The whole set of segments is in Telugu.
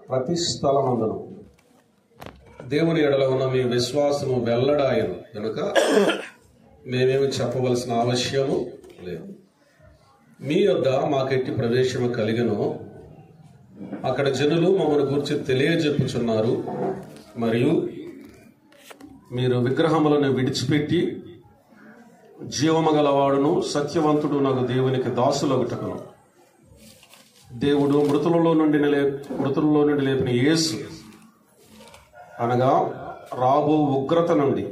ప్రతి స్థలమందును దేవుని ఎడల ఉన్న మీ విశ్వాసము వెల్లడాయను కనుక మేమేమి చెప్పవలసిన ఆవశ్యము లేదు. మీ యొద్ద మాకెట్టి ప్రవేశము కలిగను, అక్కడ జనులు మమ్మల్ని గురించి తెలియజెప్పుచున్నారు. మరియు మీరు విగ్రహములను విడిచిపెట్టి జీవము గలవాడును సత్యవంతుడు నాకు దేవునికి దాసులగుటకును దేవుడు మృతులలో నుండి లేపిన యేసు అనగా రాబో ఉగ్రత నుండి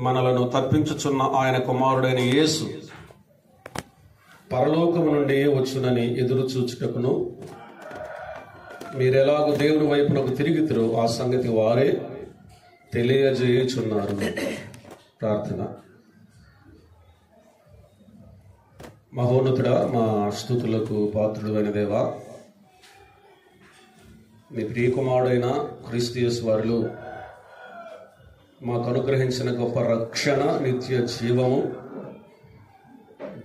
మనలను తప్పించుచున్న ఆయన కుమారుడైన యేసు పరలోకము నుండి వచ్చునని ఎదురు చూచుటకును మీరెలాగో దేవుని వైపునకు తిరిగితిరో ఆ సంగతి వారే తెలియజేయుచున్నారు. ప్రార్థన. మహోన్నతుడా, మా స్తుతులకు పాత్రుడు అయిన దేవా, మీ ప్రియకుమారుడైన క్రీస్తు యేసు వారిలో మాకు అనుగ్రహించిన గొప్ప రక్షణ, నిత్య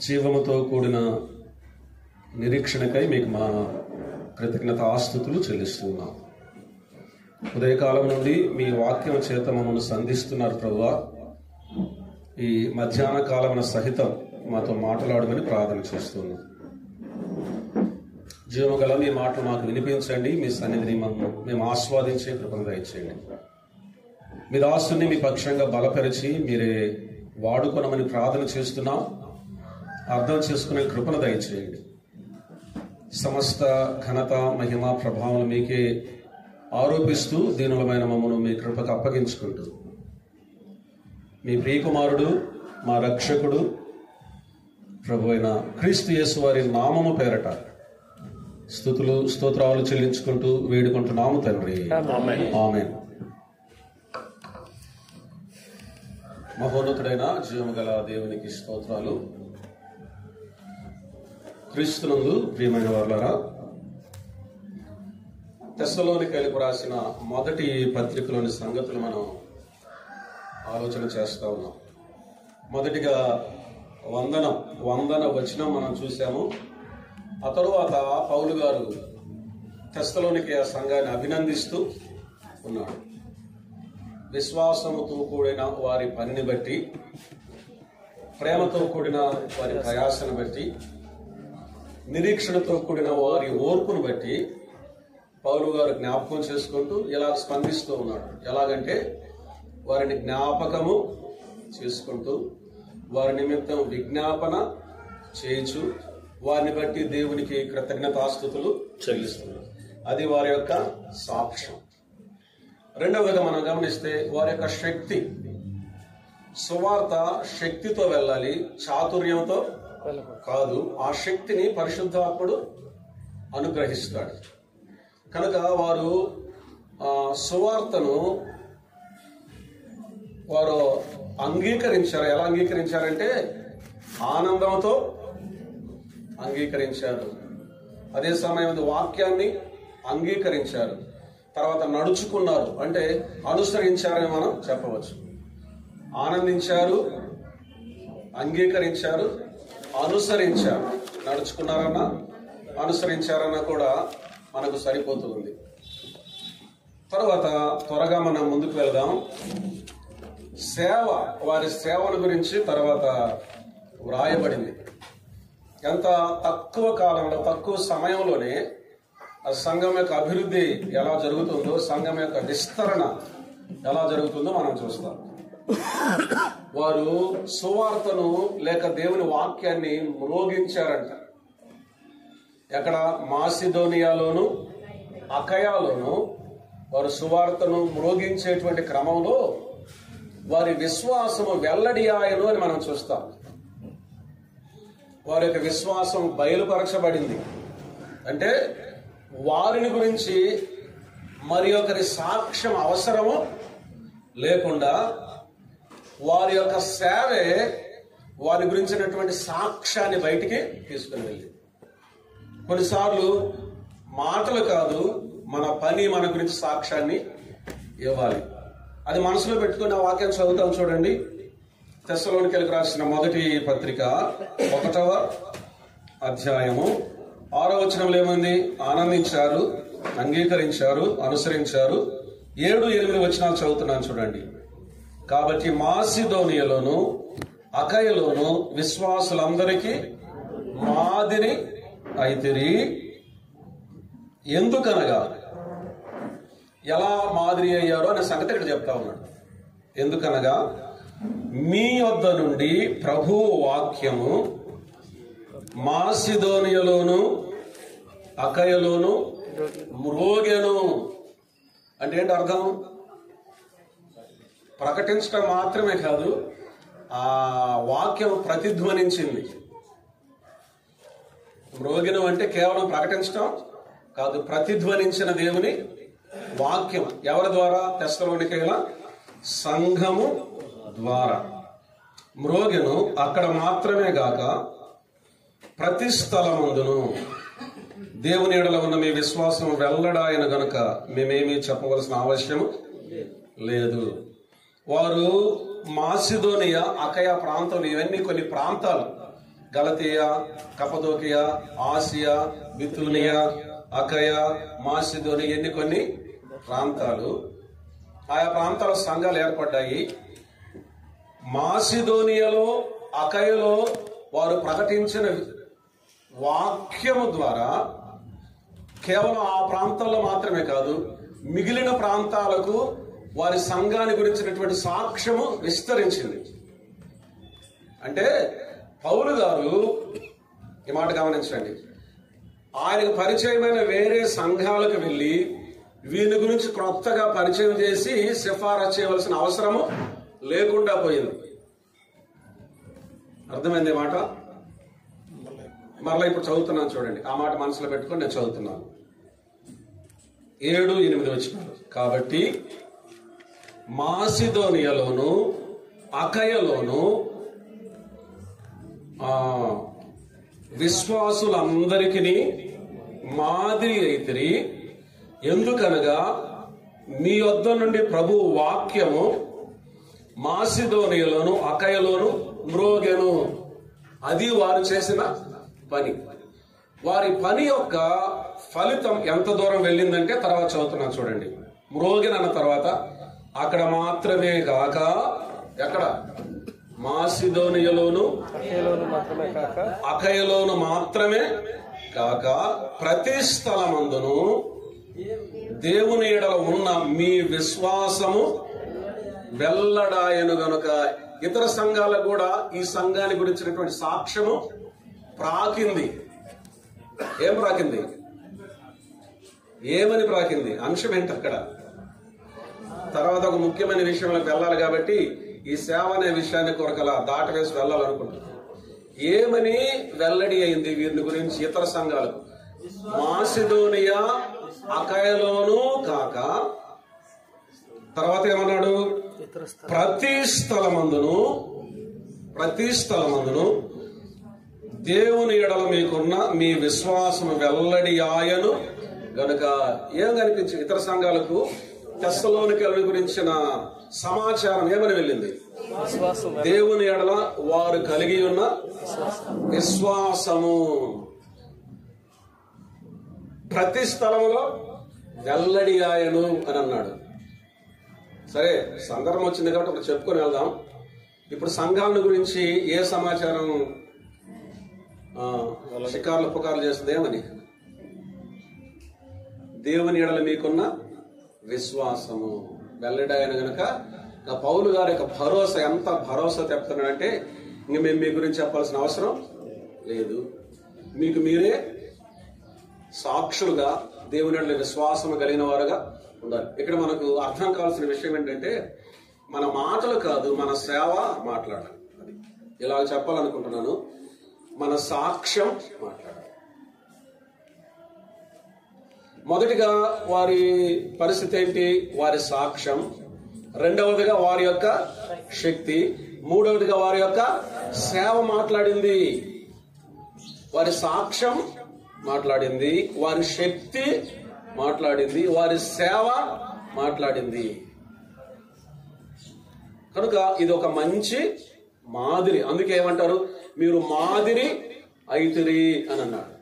జీవముతో కూడిన నిరీక్షణకై మీకు మా కృతజ్ఞత ఆస్తుతులు చెల్లిస్తున్నాం. ఉదయకాలం నుండి మీ వాక్యం చేత మమ్మల్ని సంధిస్తున్నారు ప్రభువా. ఈ మధ్యాహ్న కాలమున సహితం మాతో మాట్లాడమని ప్రార్థన చేస్తున్నాం. జీవగల మీ మాటలు మాకు వినిపించండి. మీ సన్నిధిని మేము ఆస్వాదించే కృపను దయచేయండి. మీ దాసుని మీ పక్షంగా బలపరిచి మీరే వాడుకొనమని ప్రార్థన చేస్తున్నాం. అర్థం చేసుకునే కృపను దయచేయండి. సమస్త ఘనత, మహిమ, ప్రభావం మీకే ఆరోపిస్తూ దీనులమైన మమ్మను మీ కృపకు అప్పగించుకుంటూ మీ ప్రియకుమారుడు, మా రక్షకుడు, ప్రభు అయిన క్రీస్తు యేసు వారి నామము పేరట స్తుతులు స్తోత్రాలు చెల్లించుకుంటూ వేడుకుంటున్నాము తండ్రి. ఆమేన్. మహోన్నతుడైన జీవము గల దేవునికి స్తోత్రాలు. క్రీస్తునందు ప్రియమైన వారులారా, తెస్సలోనికైలకు రాసిన మొదటి పత్రికలోని సంగతులు మనం ఆలోచన చేస్తా ఉన్నాం. మొదటిగా వందన వచనం మనం చూసాము. ఆ తరువాత పౌలు గారు తెస్సలోనికయ సంఘాన్ని అభినందిస్తూ ఉన్నాడు. విశ్వాసముతో కూడిన వారి పనిని బట్టి, ప్రేమతో కూడిన వారి ప్రయాసను బట్టి, నిరీక్షణతో కూడిన వారి ఓర్పును బట్టి పౌలు గారు జ్ఞాపకం చేసుకుంటూ ఇలా స్పందిస్తూ ఉన్నాడు. ఎలాగంటే వారిని జ్ఞాపకము చేసుకుంటూ వారి నిమిత్తం విజ్ఞాపన చేయించు వారిని బట్టి దేవునికి కృతజ్ఞతాస్తుతులు చెల్లిస్తున్నారు. అది వారి యొక్క సాక్ష్యం. రెండవదిగా మనం గమనిస్తే వారి యొక్క శక్తి. సువార్త శక్తితో వెళ్ళాలి, చాతుర్యంతో కాదు. ఆ శక్తిని పరిశుద్ధాత్ముడు అనుగ్రహిస్తాడు. కనుక వారు సువార్తను వారు అంగీకరించారు. ఎలా అంగీకరించారంటే ఆనందంతో అంగీకరించారు. అదే సమయంలో వాక్యాన్ని అంగీకరించారు. తర్వాత నడుచుకున్నారు, అంటే అనుసరించారని మనం చెప్పవచ్చు. ఆనందించారు, అంగీకరించారు, అనుసరించారు. నడుచుకున్నారన్నా అనుసరించారన్నా కూడా మనకు సరిపోతుంది. తర్వాత త్వరగా మనం ముందుకు వెళ్దాం. సేవ, వారి సేవల గురించి తర్వాత వ్రాయబడింది. ఎంత తక్కువ కాలంలో, తక్కువ సమయంలోనే ఆ సంఘం యొక్క అభివృద్ధి ఎలా జరుగుతుందో, సంఘం యొక్క విస్తరణ ఎలా జరుగుతుందో మనం చూస్తాం. వారు సువార్తను లేక దేవుని వాక్యాన్ని మ్రోగించారంట. ఎక్కడ? మాసిదోనియాలోను అకయాలోను వారు సువార్తను మ్రోగించేటువంటి క్రమంలో వారి విశ్వాసము వెల్లడియాయను అని మనం చూస్తాం. వారి యొక్క విశ్వాసం బయలుపరచబడింది. అంటే వారిని గురించి మరి ఒకరి సాక్ష్యం అవసరము లేకుండా వారి యొక్క సేవే వారి గురించినటువంటి సాక్ష్యాన్ని బయటికి తీసుకుని వెళ్ళింది. కొన్నిసార్లు మాటలు కాదు, మన పని మన గురించి సాక్ష్యాన్ని ఇవ్వాలి. అది మనసులో పెట్టుకుని ఆ వాక్యం చదువుతాం. చూడండి, తెస్సలోనికైలకు రాసిన మొదటి పత్రిక 1వ అధ్యాయము 6వ వచనంలో ఏముంది? ఆనందించారు, అంగీకరించారు, అనుసరించారు. 7, 8 వచనాలు చదువుతున్నాను చూడండి. కాబట్టి మాసిదోనియలోను అకయలోను విశ్వాసులందరికీ మాదిరి అయితిరి. ఎందుకనగా, ఎలా మాదిరి అయ్యారో అనే సంగతి ఇక్కడ చెప్తా ఉన్నాడు. ఎందుకనగా మీ వద్ద నుండి ప్రభువు వాక్యము మాసిదోనియలోను అకయలోను మ్రోగెను. అంటే ఏంటి అర్థం? ప్రకటించడం మాత్రమే కాదు, ఆ వాక్యం ప్రతిధ్వనించింది. మ్రోగెను అంటే కేవలం ప్రకటించడం కాదు, ప్రతిధ్వనించిన దేవుని వాక్యం. ఎవరి ద్వారా? తెస్సలోనికైల సంఘము ద్వారా. మ్రోగెను అక్కడ మాత్రమే గాక ప్రతి స్థలమందును దేవుని ఎడల ఉన్న మీ విశ్వాసం వెల్లడాయన గనుక మేమేమీ చెప్పవలసిన ఆవశ్యం లేదు. వారు మాసిదోనియా, అకయ ప్రాంతం, ఇవన్నీ కొన్ని ప్రాంతాలు. గలతీయ, కపదోకియా, ఆసియా, బితూనియా, అకయ, మాసిదోనియా, ఎన్ని కొన్ని ప్రాంతాలు. ఆయా ప్రాంతాల సంఘాలు ఏర్పడ్డాయి. మాసిదోనియాలో, అకయలో వారు ప్రకటించిన వాక్యము ద్వారా కేవలం ఆ ప్రాంతాల్లో మాత్రమే కాదు, మిగిలిన ప్రాంతాలకు వారి సంఘాన్ని గురించినటువంటి సాక్ష్యము విస్తరించింది. అంటే పౌలు గారు, ఈ మాట గమనించండి, ఆయనకు పరిచయమైన వేరే సంఘాలకు వెళ్ళి వీరి గురించి క్రొత్తగా పరిచయం చేసి సిఫారసు చేయవలసిన అవసరము లేకుండా పోయింది. అర్థమైంది మాట? మరలా ఇప్పుడు చదువుతున్నాను చూడండి. ఆ మాట మనసులో పెట్టుకొని నేను చదువుతున్నాను. 7, 8 వచనాలు. కాబట్టి మాసిదోనియాలోను అకయలోను విశ్వాసులందరికీ మాదిరి అయితిరి. ఎందుకనగా మీ వద్ద నుండి ప్రభు వాక్యము మాసిదోనియాలోను అకయలోను మ్రోగెను. అది వారు చేసిన పని. వారి పని యొక్క ఫలితం ఎంత దూరం వెళ్ళిందంటే తర్వాత చదువుతున్నాను చూడండి. మ్రోగెను అన్న తర్వాత అక్కడ మాత్రమే కాక, ఎక్కడ? మాసిదోనియాలోను అకయలోను మాత్రమే కాక ప్రతి స్థలమందును దేవుని ఎడల ఉన్న మీ విశ్వాసము వెల్లడాయను గనుక. ఇతర సంఘాలకు కూడా ఈ సంఘాన్ని గురించినటువంటి సాక్ష్యము ప్రాకింది. ఏం ప్రాకింది? ఏమని ప్రాకింది? అంశం ఏంటి అక్కడ? తర్వాత ఒక ముఖ్యమైన విషయంలోకి వెళ్ళాలి కాబట్టి ఈ సేవ అనే విషయాన్ని కొరకలా దాటవేసి వెళ్ళాలనుకుంటున్నాను. ఏమని వెల్లడి అయింది వీరిని గురించి ఇతర సంఘాలకు? మాసిదోనియా అకయలోను కాక, తర్వాత ఏమన్నాడు? ప్రతి స్థలమందును దేవుని ఎడల మీకున్న మీ విశ్వాసం వెల్లడి ఆయను గనుక. ఏం కనిపించింది ఇతర సంఘాలకు? తెస్సలోనికల గురించిన సమాచారం ఏమని వెళ్ళింది? దేవుని ఎడల వారు కలిగి ఉన్న విశ్వాసము ప్రతి స్థలంలో వెల్లడి ఆయను అని అన్నాడు. సరే, సందర్భం వచ్చింది కాబట్టి ఇప్పుడు చెప్పుకొని వెళ్దాం. ఇప్పుడు సంఘాల గురించి ఏ సమాచారం షికార్లు పుకార్లు చేస్తుంది? ఏమని? దేవుని ఎడల మీకున్న విశ్వాసము వెల్లడాయన గనక. పౌలు గారి యొక్క భరోసా, ఎంత భరోసా చెప్తున్నాడంటే ఇంక మేము మీ గురించి చెప్పాల్సిన అవసరం లేదు, మీకు మీరే సాక్షులుగా దేవుని ఎడల విశ్వాసము కలిగిన వారుగా ఉండాలి. ఇక్కడ మనకు అర్థం కావాల్సిన విషయం ఏంటంటే మన మాటలు కాదు, మన సేవ మాట్లాడాలి. అది ఇలా చెప్పాలనుకుంటున్నాను. మన సాక్ష్యం మాట్లాడాలి. మొదటిగా వారి పరిస్థితి ఏంటి? వారి సాక్ష్యం. రెండవదిగా వారి యొక్క శక్తి. మూడవదిగా వారి యొక్క సేవ మాట్లాడింది. వారి సాక్ష్యం మాట్లాడింది, వారి శక్తి మాట్లాడింది, వారి సేవ మాట్లాడింది. కనుక ఇది ఒక మంచి మాదిరి. అందుకే ఏమంటారు? మీరు మాదిరి అయితిరి అని అన్నాడు.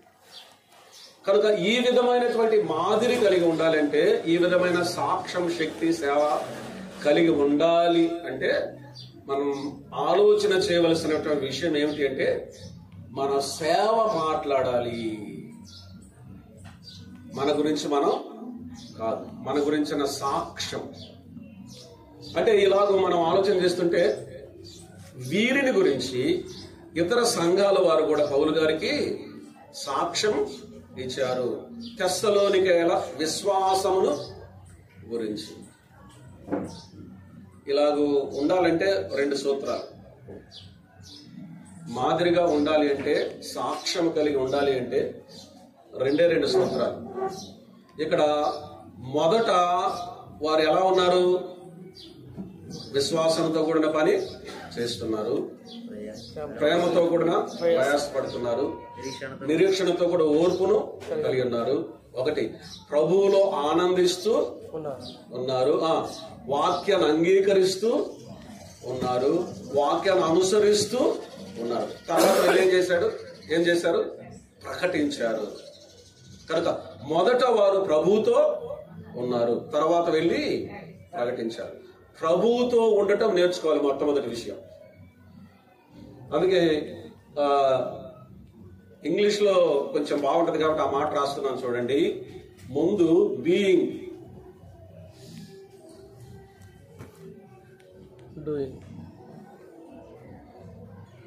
కనుక ఈ విధమైనటువంటి మాదిరి కలిగి ఉండాలంటే, ఈ విధమైన సాక్ష్యం, శక్తి, సేవ కలిగి ఉండాలి అంటే మనం ఆలోచన చేయవలసినటువంటి విషయం ఏమిటి అంటే, మన సేవ మాట్లాడాలి. మన గురించి మనం కాదు, మన గురించిన సాక్ష్యం. అంటే ఇలాగ మనం ఆలోచన చేస్తుంటే వీరిని గురించి ఇతర సంఘాల వారు కూడా పౌలు గారికి సాక్ష్యం ఇచ్చారు. తెస్సలోనికేయుల విశ్వాసమును గురించి. ఇలాగూ ఉండాలంటే 2 సూత్రాలు. మాదిరిగా ఉండాలి అంటే, సాక్ష్యం కలిగి ఉండాలి అంటే 2 సూత్రాలు. ఇక్కడ మొదట వారు ఎలా ఉన్నారు? విశ్వాసంతో కూడిన పని చేస్తున్నారు, ప్రేమతో కూడిన ప్రయాసపడుతున్నారు, నిరీక్షణతో కూడా ఓర్పును కలిగి ఉన్నారు. 1 ప్రభువులో ఆనందిస్తూ ఉన్నారు, వాక్యాన్ని అంగీకరిస్తూ ఉన్నారు, వాక్యాన్ని అనుసరిస్తూ ఉన్నారు. తర్వాత ఏం చేశారు? ప్రకటించారు. కనుక మొదట వారు ప్రభువుతో ఉన్నారు, తర్వాత వెళ్ళి ప్రకటించారు. ప్రభువుతో ఉండటం నేర్చుకోవాలి మొట్టమొదటి విషయం. అందుకే ఇంగ్లీష్ లో కొంచెం బాగుంటది కాబట్టి ఆ మాట రాస్తున్నాను చూడండి. ముందు బీయింగ్,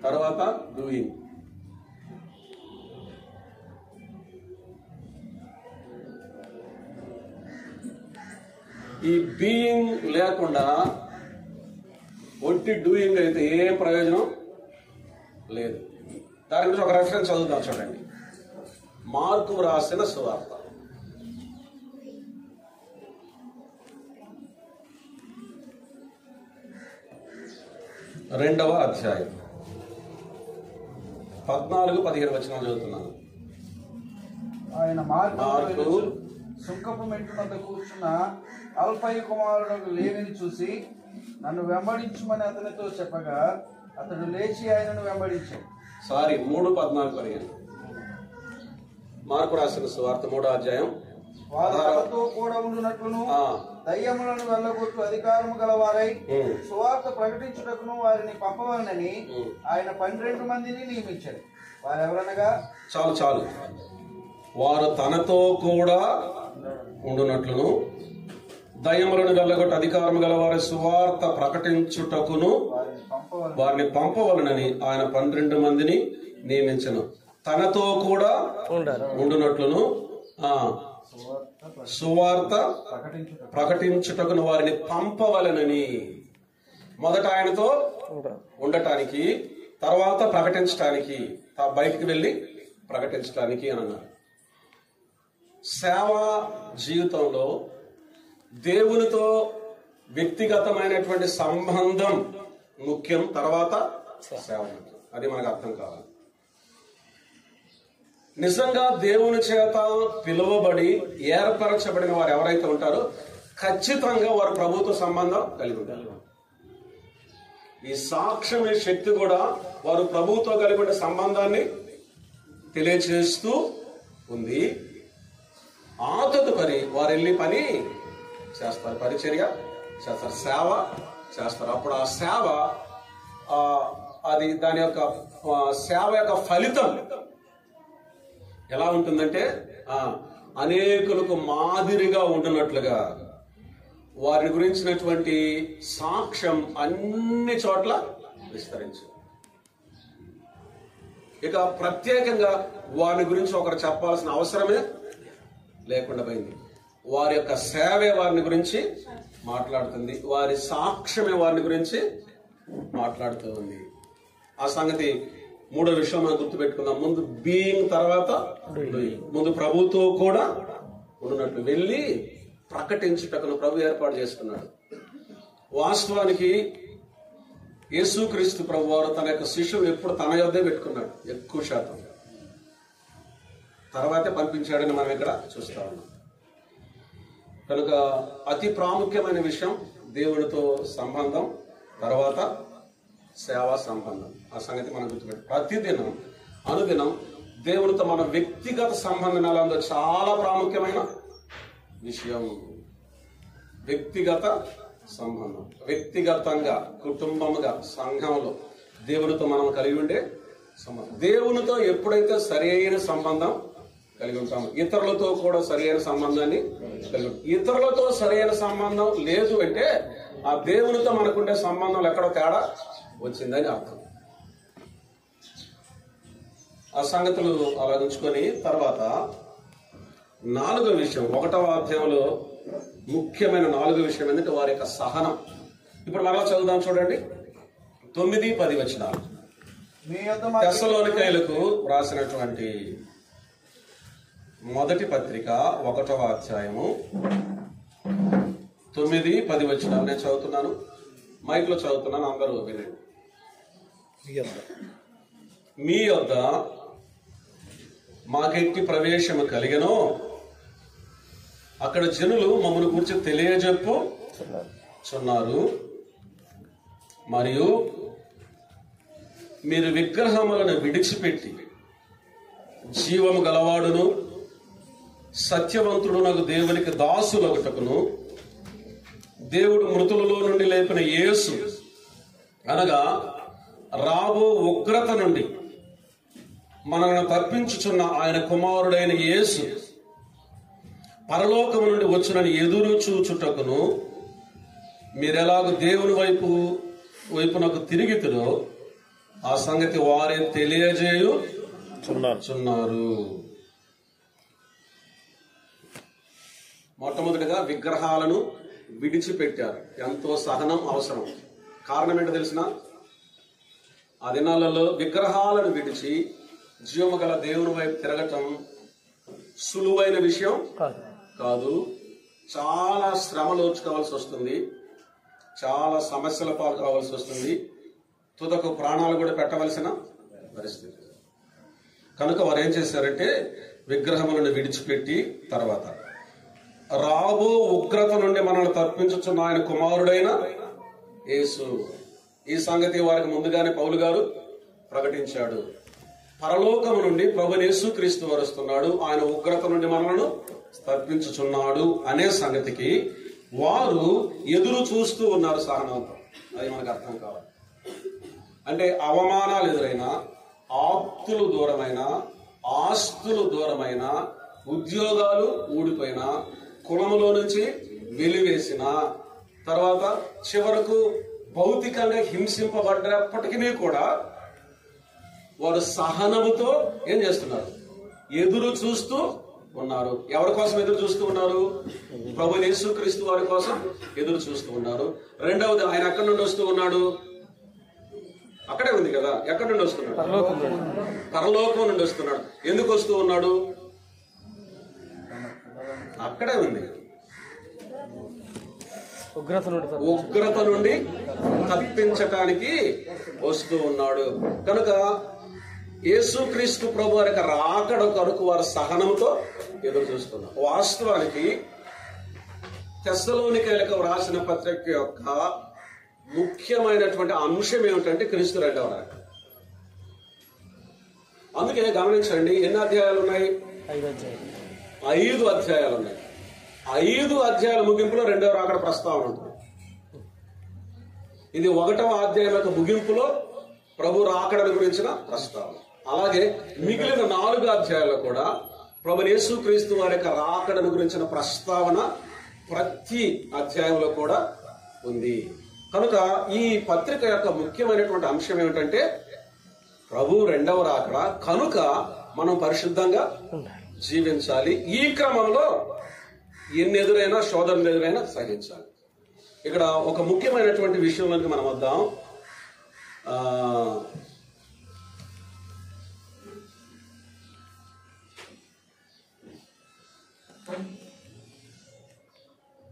తర్వాత డూయింగ్. ఈ బీయింగ్ లేకుండా ఒట్టి డూయింగ్ అయితే ఏం ప్రయోజనం లేదు. దాని గురించి ఒక రెఫరెన్స్ చదువుతాం చూడండి. మార్కు రాసిన సువార్త 2వ అధ్యాయం 14-15 వచనాలు చదువుతున్నాను. ఆయన మార్కు సుంకపు మెట్టు వద్ద కూర్చున్న అల్ఫయి కుమారుడు లేవిని చూసి నన్ను వెంబడించుమని అతనితో చెప్పగా అతడు లేచి ఆయనను వెంబడించాడు. 3:14 మార్కు రాసిన సువార్త 3వ అధ్యాయం. వారితో కూడా ఉండునట్లును దయ్యములను వెళ్ళగొట్టు అధికారము గలవారై సువార్త ప్రకటించుటకును వారిని పంపవలనని ఆయన 12 మందిని నియమించాడు. వారెవరనగా, చాలు వారు తనతో కూడా ఉండునట్లును దయ్యములను వెళ్ళగొట్టు అధికారము గల వారి సువార్త ప్రకటించుటకును వారిని పంపవలనని ఆయన 12 మందిని నియమించను. తనతో కూడా ఉండునట్లును సువార్త ప్రకటించుటకును వారిని పంపవలనని. మొదట ఆయనతో ఉండటానికి, తర్వాత ప్రకటించటానికి, బయటికి వెళ్ళి ప్రకటించటానికి అని అన్నారు. సేవా జీవితంలో దేవునితో వ్యక్తిగతమైనటువంటి సంబంధం ముఖ్యం, తర్వాత సేవ ముఖ్యం. అది మనకు అర్థం కావాలి. నిజంగా దేవుని చేత పిలువబడి ఏర్పరచబడిన వారు ఎవరైతే ఉంటారో ఖచ్చితంగా వారు ప్రభుత్వ సంబంధం కలిగి ఉంటారు. ఈ సాక్ష్యం శక్తి కూడా వారు ప్రభుత్వం కలిగి ఉండే సంబంధాన్ని తెలియచేస్తూ ఉంది. ఆ తదుపరి వారు వెళ్ళి పని చేస్తారు, పరిచర్య చేస్తారు, సేవ చేస్తారు. అప్పుడు ఆ సేవ, అది దాని యొక్క సేవ యొక్క ఫలితం ఎలా ఉంటుందంటే, అనేకులకు మాదిరిగా ఉంటున్నట్లుగా వారి గురించినటువంటి సాక్ష్యం అన్ని చోట్ల విస్తరించు. ఇక ప్రత్యేకంగా వారి గురించి ఒకరు చెప్పాల్సిన అవసరమే లేకుండా పోయింది. వారి యొక్క సేవే వారిని గురించి మాట్లాడుతుంది, వారి సాక్ష్యమే వారిని గురించి మాట్లాడుతూ ఉంది. ఆ సంగతి 3వ విషయం మనం గుర్తుపెట్టుకుందాం. ముందు బీయింగ్, తర్వాత డూయింగ్. ముందు ప్రభుతో కూడా ఉన్నట్లు వెళ్ళి ప్రకటించుటకును ప్రభు ఏర్పాటు చేసుకున్నాడు. వాస్తవానికి యేసుక్రీస్తు ప్రభు వారు తన యొక్క శిష్యులు ఎప్పుడు తన యొద్దే పెట్టుకున్నాడు, ఎక్కువ శాతం. తర్వాతే పంపించాడని మనం ఇక్కడ చూస్తా ఉన్నాం. కనుక అతి ప్రాముఖ్యమైన విషయం దేవుడితో సంబంధం, తర్వాత సేవా సంబంధం. ఆ సంగతి మనం గుర్తుపెట్టు. ప్రతిదినం, అనుదినం దేవునితో మన వ్యక్తిగత సంబంధం ఎలా ఉందో చాలా ప్రాముఖ్యమైన విషయం. వ్యక్తిగత సంబంధం, వ్యక్తిగతంగా, కుటుంబముగా, సంఘంలో దేవునితో మనం కలిగి ఉండే సంబంధం. దేవునితో ఎప్పుడైతే సరి అయిన సంబంధం కలిగి ఉంటాము, ఇతరులతో కూడా సరి అయిన సంబంధాన్ని కలిగి ఉంటాం. ఇతరులతో సరైన సంబంధం లేదు అంటే ఆ దేవునితో మనకుండే సంబంధం ఎక్కడో తేడా వచ్చిందని అర్థం. ఆ సంగతులు అలా ఉంచుకొని తర్వాత 4వ విషయం, 1వ అధ్యాయంలో ముఖ్యమైన 4వ విషయం ఏంటంటే వారి యొక్క సహనం. ఇప్పుడు మరలా చదువుదాం చూడండి, 9-10 వచనాలు. తెస్సలోనికైలకు రాసినటువంటి మొదటి పత్రిక 1వ అధ్యాయము 9-10 వచనాలు నేను చదువుతున్నాను, మైక్ లో చదువుతున్నాను, అందరూ వినండి. మీ యొద్ద మాకెట్టి ప్రవేశము కలిగెనో అక్కడ జనులు మమ్మల్ని గురించి తెలియజెప్పుచున్నారు. మరియు మీరు విగ్రహములను విడిచిపెట్టి జీవము గలవాడును సత్యవంతుడు నాకు దేవునికి దాసులగుటకును దేవుడు మృతులలో నుండి లేపిన యేసు అనగా రాబో ఉగ్రత నుండి మనల్ని తప్పించుచున్న ఆయన కుమారుడైన యేసు పరలోకము నుండి వచ్చునని ఎదురు చూచుటకును మీరెలాగో దేవుని వైపునకు తిరిగితురో ఆ సంగతి వారే తెలియజేయుచున్నారు. మొట్టమొదటిగా విగ్రహాలను విడిచిపెట్టారు. ఎంతో సహనం అవసరం. కారణం ఏంటో తెలిసిన, ఆ దినాలలో విగ్రహాలను విడిచి జీవము గల దేవుని వైపు తిరగటం సులువైన విషయం కాదు. చాలా శ్రమలు ఓర్చుకోవాల్సి వస్తుంది, చాలా సమస్యల పాలు కావాల్సి వస్తుంది, తుదకు ప్రాణాలు కూడా పెట్టవలసిన పరిస్థితి. కనుక వారు ఏం చేశారంటే విగ్రహములను విడిచిపెట్టి తర్వాత రాబో ఉగ్రత నుండి మనల్ని తప్పించుచున్న ఆయన కుమారుడైన యేసు, ఈ సంగతి వారికి ముందుగానే పౌలు గారు ప్రకటించాడు. పరలోకము నుండి ప్రభువైన యేసుక్రీస్తు వస్తున్నాడు, ఆయన ఉగ్రత నుండి మనలను తప్పించుచున్నాడు అనే సంగతికి వారు ఎదురు చూస్తూ ఉన్నారు సహనంతో. అది మనకు అర్థం కావాలి. అంటే అవమానాలు ఎదురైనా, ఆప్తులు దూరమైన, ఆస్తులు దూరమైన, ఉద్యోగాలు ఊడిపోయినా, కులములో నుంచి వెలివేసిన తర్వాత చివరకు భౌతికంగా హింసింపబడ్డప్పటికీ కూడా వారు సహనముతో ఏం చేస్తున్నారు? ఎదురు చూస్తూ ఉన్నారు. ఎవరి కోసం ఎదురు చూస్తూ ఉన్నారు? ప్రభువైన యేసుక్రీస్తు వారి కోసం ఎదురు చూస్తూ ఉన్నారు. రెండవది, ఆయన ఎక్కడి నుండి వస్తూ ఉన్నాడు? అక్కడే ఉంది కదా, ఎక్కడి నుండి వస్తున్నాడు? పరలోకం నుండి వస్తున్నాడు. ఎందుకు వస్తూ ఉన్నాడు? అక్కడే ఉంది, ఉగ్రత నుండి తప్పించటానికి వస్తూ ఉన్నాడు. కనుక యేసుక్రీస్తు ప్రభు వారి రాకడ కొరకు వారు సహనంతో ఎదురు చూస్తున్నారు. వాస్తవానికి తెస్సలోనికైలకు రాసిన పత్రిక యొక్క ముఖ్యమైనటువంటి అంశం ఏమిటంటే క్రీస్తు రెండవ రాకడ. అందుకే గమనించండి, ఎన్ని అధ్యాయాలు ఉన్నాయి? 5 అధ్యాయాలు ఉన్నాయి. 5 అధ్యాయాల ముగింపులో రెండవ రాకడ ప్రస్తావన ఉంటుంది. ఇది 1వ అధ్యాయం యొక్క ముగింపులో ప్రభు రాకడ గురించిన ప్రస్తావన. అలాగే మిగిలిన 4 అధ్యాయాల్లో కూడా ప్రభు యేసుక్రీస్తు వారి యొక్క రాకడను గురించిన ప్రస్తావన ప్రతి అధ్యాయంలో కూడా ఉంది. కనుక ఈ పత్రిక యొక్క ముఖ్యమైనటువంటి అంశం ఏమిటంటే ప్రభు రెండవ రాకడ. కనుక మనం పరిశుద్ధంగా జీవించాలి. ఈ క్రమంలో ఎన్ని ఎదురైనా, శోధనలు ఎదురైనా సహించాలి. ఇక్కడ ఒక ముఖ్యమైనటువంటి విషయంలోకి మనం వద్దాం.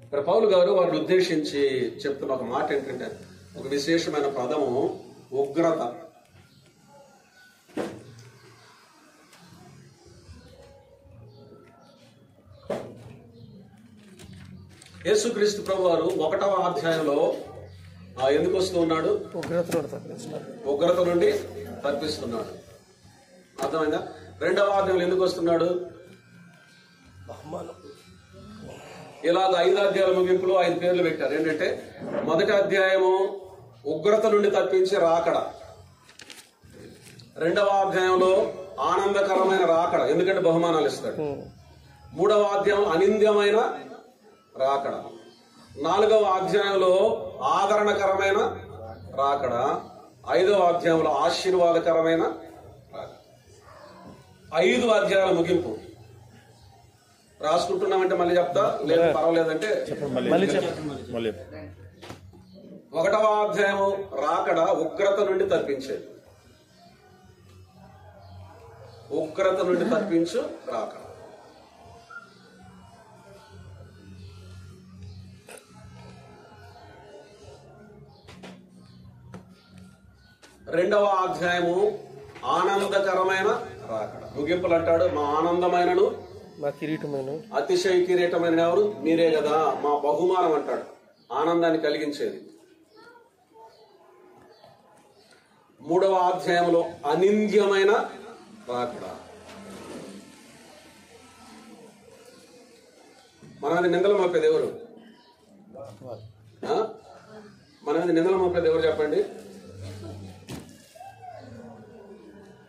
ఇక్కడ పౌలు గారు వారిని ఉద్దేశించి చెప్తున్న ఒక మాట ఏంటంటే, ఒక విశేషమైన పదము ఉగ్రత. యేసుక్రీస్తు ప్రభు వారు 1వ అధ్యాయంలో ఎందుకు వస్తూ ఉన్నాడు? ఉగ్రత నుండి తప్పిస్తున్నాడు. అర్థమైందా? రెండవ అధ్యాయంలో ఎందుకు వస్తున్నాడు? ఇలాగ 5 అధ్యాయాల ముగింపులో 5 పేర్లు పెట్టారు. ఏంటంటే మొదటి అధ్యాయము ఉగ్రత నుండి తప్పించి రాకడ, రెండవ అధ్యాయంలో ఆనందకరమైన రాకడ, ఎందుకంటే బహుమానాలు ఇస్తాడు. మూడవ అధ్యాయం అనింద్యమైన రాకడ, 4వ అధ్యాయంలో ఆదరణకరమైన రాకడ, 5వ అధ్యాయంలో ఆశీర్వాదకరమైన రాకడ. 5 అధ్యాయాల ముగింపు. రాసుకుంటున్నామంటే మళ్ళీ చెప్తా, లేదు పర్వాలేదంటే 1వ అధ్యాయము రాకడ ఉగ్రత నుండి తప్పించేది. ఉగ్రత నుండి తప్పించు రాకడ. రెండవ అధ్యాయము ఆనందకరమైన రాకడ. ముగింపులు అంటాడు, మా ఆనందమైనను మా కిరీటమైన అతిశయ కిరీటమైన ఎవరు? మీరే కదా, మా బహుమానం అంటాడు, ఆనందాన్ని కలిగించేది. 3వ అధ్యాయంలో అనింద్యమైన రాకడ. మన మీద నిందలు మోపేది ఎవరు? మన మీద నిందలు మోపేది ఎవరు చెప్పండి?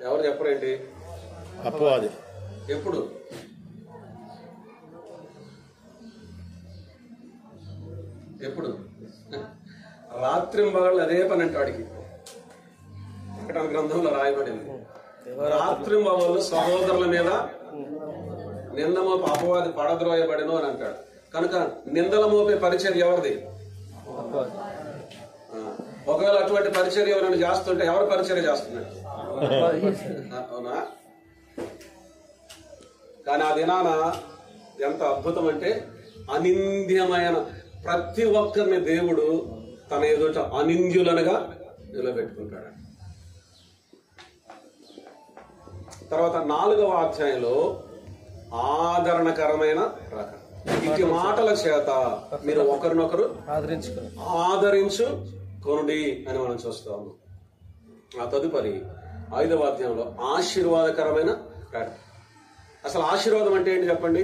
ఎవరు చెప్పరేంటి? అపవాది. ఎప్పుడు? ఎప్పుడు? రాత్రింబగళ్ళు అదే పని అంటే వాడికి. ప్రకటన గ్రంథంలో రాయబడింది, రాత్రింబగళ్ళు సహోదరుల మీద నింద మోపి అపవాది పడద్రోయబడిను అని అంటాడు. కనుక నిందల మోపే పరిచర్య ఎవరిది? ఒకవేళ అటువంటి పరిచర్య ఎవరైనా చేస్తుంటే ఎవరు పరిచర్య చేస్తున్నాడు? అవునా? కానీ ఆ దినాన ఎంత అద్భుతం అంటే, అనింద్యమైన ప్రతి ఒక్కరిని దేవుడు తన ఎదుట అనింద్యులనుగా నిలబెట్టుకుంటాడు. తర్వాత 4వ అధ్యాయంలో ఆదరణకరమైన రాకడ. ఇటు మాటల చేత మీరు ఒకరినొకరు ఆదరించుకొనుడి అని మనం చూస్తాము. ఆ తదుపరి 5వ అధ్యాయంలో ఆశీర్వాదకరమైన రాకడ. అసలు ఆశీర్వాదం అంటే ఏంటి చెప్పండి?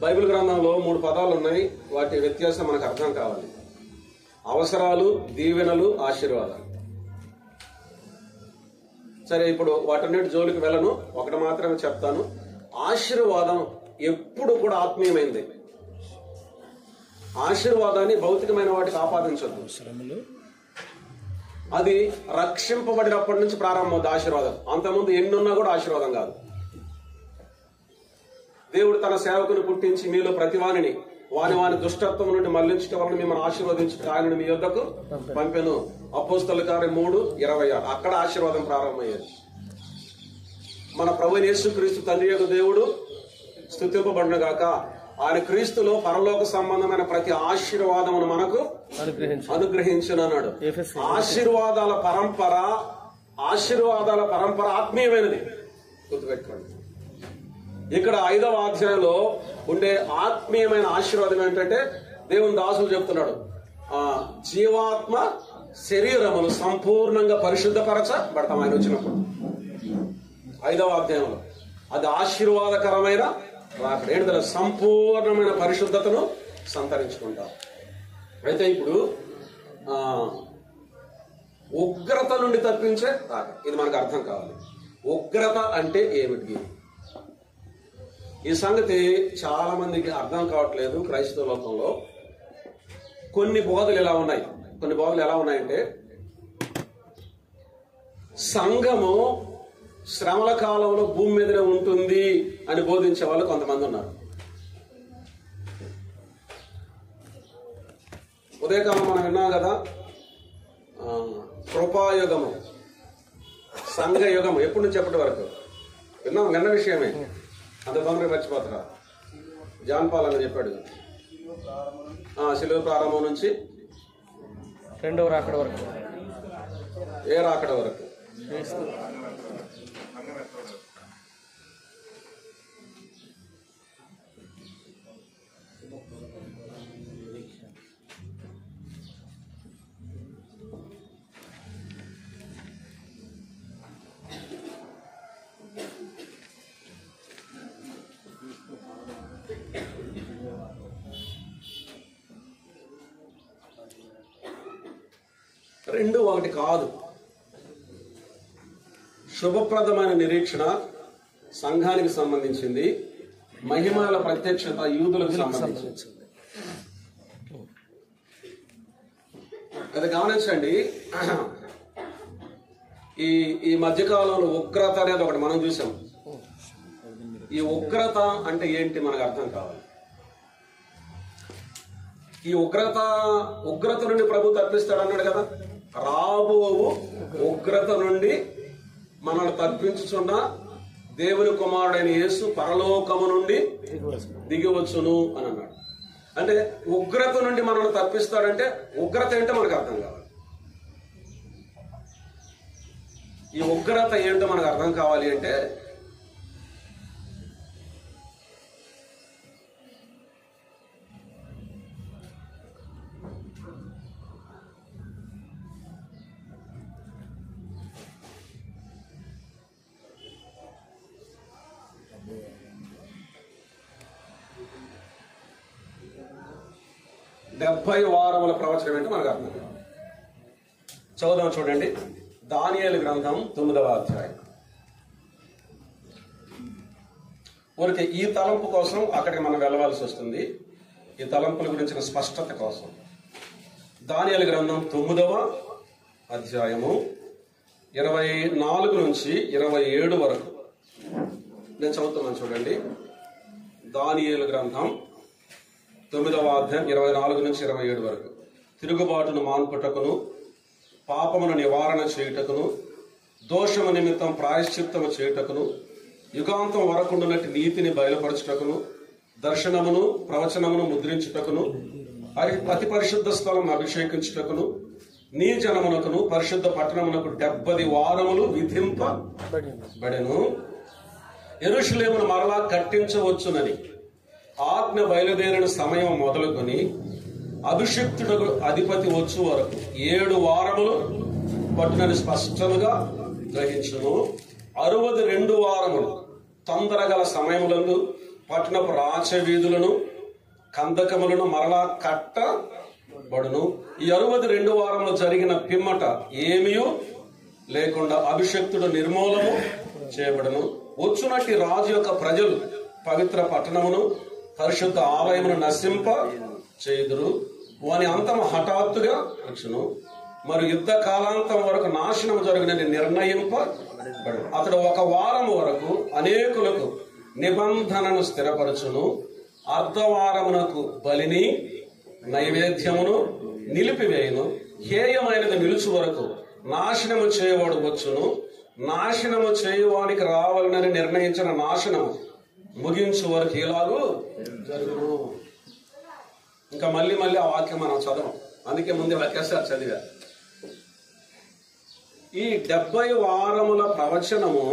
బైబిల్ గ్రంథంలో 3 పదాలు ఉన్నాయి, వాటి వ్యత్యాసం మనకు అర్థం కావాలి. అవసరాలు, దీవెనలు, ఆశీర్వాదాలు. సరే, ఇప్పుడు వాటన్నిటి జోలికి వెళ్ళను, ఒకటి మాత్రమే చెప్తాను. ఆశీర్వాదం ఎప్పుడు కూడా ఆత్మీయమైంది. ఆశీర్వాదాన్ని భౌతికమైన వాటికి ఆపాదించద్దు. అది రక్షింపబడినప్పటి నుంచి ప్రారంభమవుతుంది ఆశీర్వాదం. అంతకుముందు ఎన్నున్నా కూడా ఆశీర్వాదం కాదు. దేవుడు తన సేవకుని పుట్టించి మీలో ప్రతివానిని వాని దుష్టత్వం నుండి మళ్లించడం వలన మిమ్మల్ని ఆశీర్వదించడం ఆయన మీ యొద్దకు పంపెను. అపోస్తలుల కార్యం 3:26. అక్కడ ఆశీర్వాదం ప్రారంభమయ్యేది. మన ప్రభువైన యేసుక్రీస్తు తండ్రి యొక్క దేవుడు స్తుతింపబడును గాక. ఆయన క్రీస్తులో పరలోక సంబంధమైన ప్రతి ఆశీర్వాదమును మనకు అనుగ్రహించునన్నాడు. ఆశీర్వాదాల పరంపర ఆత్మీయమైనది, గుర్తుపెట్టుకోండి. ఇక్కడ 5వ అధ్యాయంలో ఉండే ఆత్మీయమైన ఆశీర్వాదం ఏంటంటే, దేవుని దాసులు చెప్తున్నాడు, జీవాత్మ శరీరములు సంపూర్ణంగా పరిశుద్ధపరచబడతాం ఆయన వచ్చినప్పుడు. 5వ అధ్యాయంలో అది ఆశీర్వాదకరమైన రాకడ. ఏంటంటే సంపూర్ణమైన పరిశుద్ధతను సంతరించుకుంటాం. అయితే ఇప్పుడు ఉగ్రత నుండి తప్పించే రాకడ, ఇది మనకు అర్థం కావాలి. ఉగ్రత అంటే ఏమిటి? ఈ సంగతి చాలా మందికి అర్థం కావట్లేదు. క్రైస్తవ లోకంలో కొన్ని బోధలు ఎలా ఉన్నాయంటే, సంఘము శ్రమల కాలంలో భూమి మీదనే ఉంటుంది అని బోధించే వాళ్ళు కొంతమంది ఉన్నారు. ఉదయకాలం మనం విన్నాం కదా, కృపాయుగము, సంఘయుగము ఎప్పటి నుంచి ఎప్పటి వరకు విన్నాం. నిన్న విషయమే, అంత తొందరగా మర్చిపోతారా? జాన్ పాల్ అని చెప్పాడు, శిలువ ప్రారంభం నుంచి 2వ రాకడ వరకు. ఏ రాకడ వరకు? రెండు ఒకటి కాదు. శుభప్రదమైన నిరీక్షణ సంఘానికి సంబంధించింది, మహిమల ప్రత్యక్షత యూదులకు సంబంధించింది. అది గమనించండి. ఈ మధ్యకాలంలో ఉగ్రత అనేది ఒకటి మనం చూసాం. ఈ ఉగ్రత అంటే ఏంటి మనకు అర్థం కావాలి. ఈ ఉగ్రత నుండి ప్రభు తప్పిస్తాడు అన్నాడు కదా. రాబో ఉగ్రత నుండి మనల్ని తప్పించుచున్న దేవుని కుమారుడైన యేసు పరలోకము నుండి దిగివచ్చును అని అన్నాడు. అంటే ఉగ్రత నుండి మనల్ని తప్పిస్తాడంటే ఉగ్రత ఏంటో మనకు అర్థం కావాలి. ఈ ఉగ్రత ఏంటో మనకు అర్థం కావాలి అంటే డెబ్బై వారముల ప్రవచనం ఏంటో మనకు అర్థం కావాలి. చదువుదాం చూడండి. దానియేలు గ్రంథం 9వ అధ్యాయం. ఊరికి ఈ తలంపు కోసం అక్కడికి మనం వెళ్ళవలసి వస్తుంది. ఈ తలంపుల గురించిన స్పష్టత కోసం దానియేలు గ్రంథం 9వ అధ్యాయము 24 నుంచి 27 వరకు నేను చదువుతున్నాను చూడండి. దానియేలు గ్రంథం 9వ అధ్యాయం 24 నుంచి 27 వరకు. తిరుగుబాటును మాన్పుటకును, పాపమును నివారణ చేయుటకును, దోషము నిమిత్తం ప్రాయశ్చిత్తము చేయుటకును, యుగాంతం వరకుండునట్టి నీతిని బయలుపరచుటకును, దర్శనమును ప్రవచనమును ముద్రించుటకును, అతి పరిశుద్ధ స్థలం అభిషేకించుటకును, నీ జనమునకును పరిశుద్ధ పట్టణమునకు 70 వారములు విధింపబడెను. యెరూషలేమును మరలా కట్టించవచ్చునని ఆజ్ఞ బయలుదేరిన సమయం మొదలుకొని అభిషిక్తుడు అధిపతి వచ్చు వరకు 7 వారములు పట్టునని స్పష్టంగా గ్రహించును. 62 వారములు తొందరగల సమయములందు పట్టణపు రాచ వీధులను కందకములను మరలా కట్టబడును. ఈ 62 వారములు జరిగిన పిమ్మట ఏమీ లేకుండా అభిషిక్తుడు నిర్మూలము చేయబడును. వచ్చునట్టి రాజు యొక్క ప్రజలు పవిత్ర పట్టణమును పరిశుద్ధ ఆలయమును నశింప చేయుదురు. వాని అంతము హఠాత్తుగా వచ్చును. మరి యుద్ధ కాలాంతం వరకు నాశనం జరుగునని నిర్ణయింపబడు. అతడు 1 వారం వరకు అనేకులకు నిబంధనను స్థిరపరచును. అర్ధవారమునకు బలిని నైవేద్యమును నిలిపివేయును. హేయమైనది నిలుచు వరకు నాశనము చేయవాడు వచ్చును. నాశనము చేయువానికి రావాలని నిర్ణయించిన నాశనము ముగించు వరకు ఇలాగూ జరుగును. ఇంకా మళ్ళీ ఆ వాక్యం మనం చదవం, అందుకే ముందే వాక్యాసారి చదివా. ఈ 70 వారముల ప్రవచనము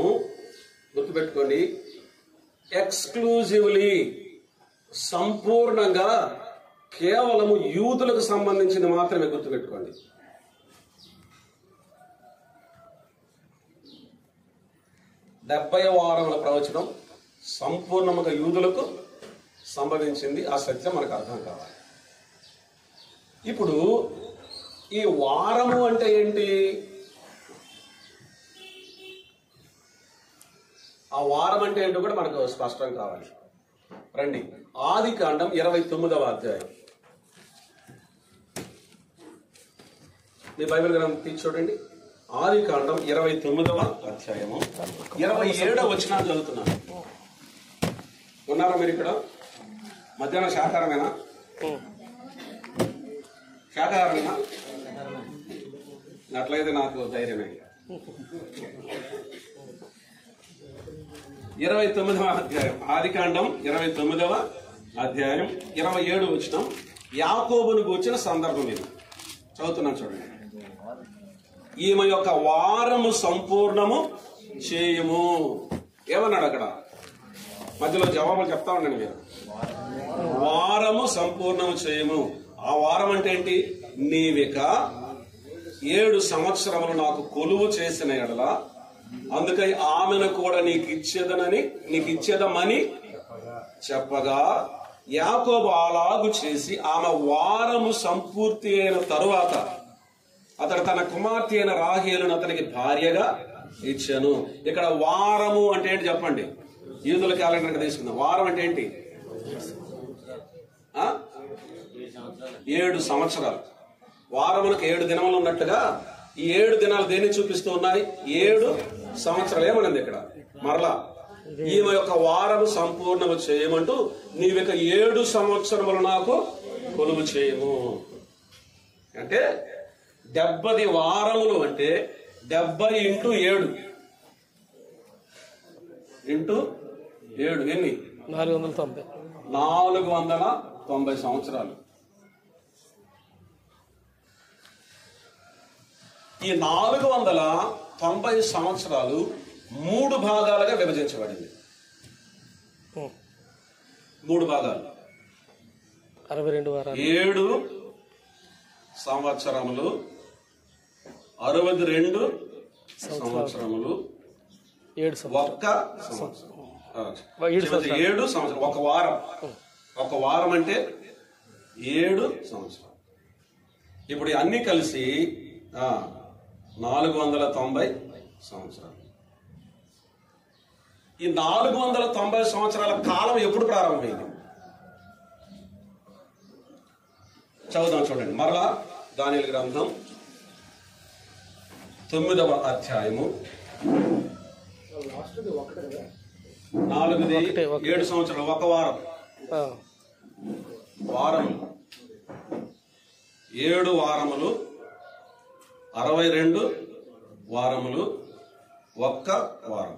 గుర్తుపెట్టుకోండి, ఎక్స్క్లూజివ్లీ సంపూర్ణంగా కేవలము యూదులకు సంబంధించింది మాత్రమే. గుర్తుపెట్టుకోండి. డెబ్బై వారముల ప్రవచనం సంపూర్ణముగా యూదులకు సంభవించింది. ఆ సత్యం మనకు అర్థం కావాలి. ఇప్పుడు ఈ వారము అంటే ఏంటి? ఆ వారం అంటే ఏంటో కూడా మనకు స్పష్టం కావాలి. రండి, ఆదికాండం 29వ అధ్యాయం. మీ బైబిల్ గ్రంథం తీసి చూడండి. ఆదికాండం 29వ అధ్యాయము 27వ వచనాన్ని చదువుతున్నాను. ఉన్నారా మీరు ఇక్కడ? మధ్యాహ్నం శాకాహారమేనా? శాకాహారమేనా? అట్లయితే నాకు ధైర్యమే. 29వ అధ్యాయం, ఆదికాండం 29వ అధ్యాయం 27వ వచనం. యాకోబును గూర్చిన సందర్భం ఇది చదువుతున్నాను చూడండి. ఈమె యొక్క వారము సంపూర్ణము చేయము. ఏమన్నాడు అక్కడ? మధ్యలో జవాబులు చెప్తా ఉండండి మీరు. వారము సంపూర్ణము చేయము. ఆ వారం అంటే ఏంటి? నీవిక 7 సంవత్సరములు నాకు కొలువు చేసిన ఎడల అందుకై ఆమెను కూడా నీకు ఇచ్చేదమని చెప్పగా యాకోబు అలాగు చేసి ఆమె వారము సంపూర్తి అయిన తరువాత అతడు తన కుమార్తె అయిన రాహేలును అతనికి భార్యగా ఇచ్చాను. ఇక్కడ వారము అంటే ఏంటి చెప్పండి? యూదుల క్యాలెండర్ తీసుకుందాం. వారం అంటే ఏంటి? 7 సంవత్సరాలు. వారములకు 7 దినములు ఉన్నట్టుగా ఈ 7 దినాలు దేన్ని చూపిస్తూ ఉన్నాయి? 7 సంవత్సరాలు. ఏమనింది ఇక్కడ? మరలా ఈమె యొక్క వారము సంపూర్ణము చేయమంటూ నీవిక 7 సంవత్సరములు నాకు కొలువు చేయము అంటే 70 వారములు అంటే 70 × 7 ఎన్ని? 490 సంవత్సరాలు. ఈ 490 సంవత్సరాలు 3 భాగాలుగా విభజించబడింది. 3 భాగాలు. 62 వారాలు. 7 సంవత్సరములు, 62 సంవత్సరములు, 7 సంవత్సరం. ఒక వారం అంటే 7 సంవత్సరాలు. ఇప్పుడు అన్ని కలిసి 490 సంవత్సరాలు. ఈ 490 సంవత్సరాల కాలం ఎప్పుడు ప్రారంభమైంది? చదువుదాం చూడండి. మరలా దానియేలు గ్రంథం 9వ అధ్యాయము 7 సంవత్సరాలు. ఒక వారం 7 వారములు, 62 వారములు, 1 వారం.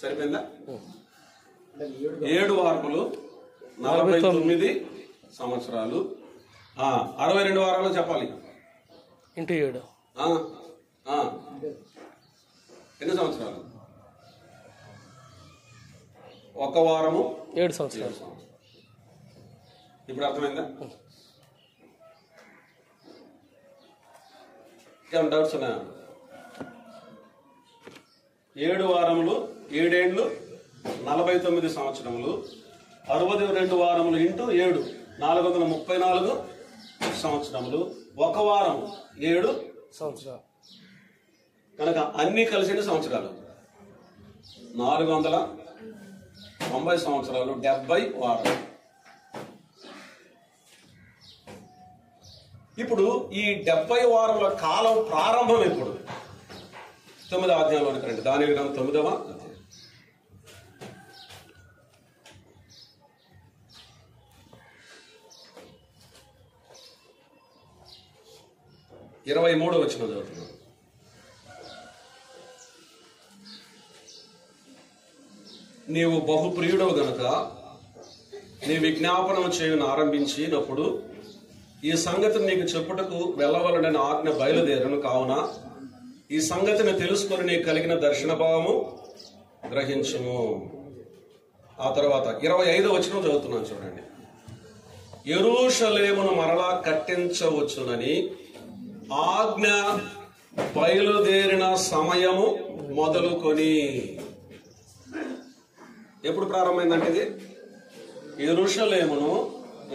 సరిపోయిందా? 7 వారములు 49 సంవత్సరాలు. 62 వారాలు చెప్పాలి. × 7 ఎన్ని సంవత్సరాలు? 1 వారము 7 సంవత్సరాలు. ఇప్పుడు అర్థమైందా? ఏమైనా డౌట్స్ ఉన్నాయా? 7 వారములు 7 ఏళ్ళు 49 సంవత్సరములు, 62 వారములు × 7 434 సంవత్సరములు, 1 వారం 7 సంవత్సరాలు. కనుక అన్ని కలిసి సంవత్సరాలు 490 సంవత్సరాలు, 70 వారాలు. ఇప్పుడు ఈ 70 వారముల కాలం ప్రారంభం ఎప్పుడు? 9వ అధ్యాయంలోనికి రండి. దానియేలు గ్రంథం 9వ అధ్యాయం 23వ వచనం చదువుతున్నాం. నీవు బహుప్రియుడవు గనుక నీ విజ్ఞాపనం చేయను ఆరంభించినప్పుడు ఈ సంగతిని నీకు చెప్పుటకు వెళ్ళవలనని ఆజ్ఞ బయలుదేరను. కావున ఈ సంగతిని తెలుసుకొని నీకు కలిగిన దర్శన భావము గ్రహించుము. ఆ తర్వాత 25వ వచనం చదువుతున్నాను చూడండి. యెరూషలేమును మరలా కట్టించవచ్చునని ఆజ్ఞ బయలుదేరిన సమయము మొదలుకొని. ఎప్పుడు ప్రారంభమైందంటే ఇది? యెరూషలేమును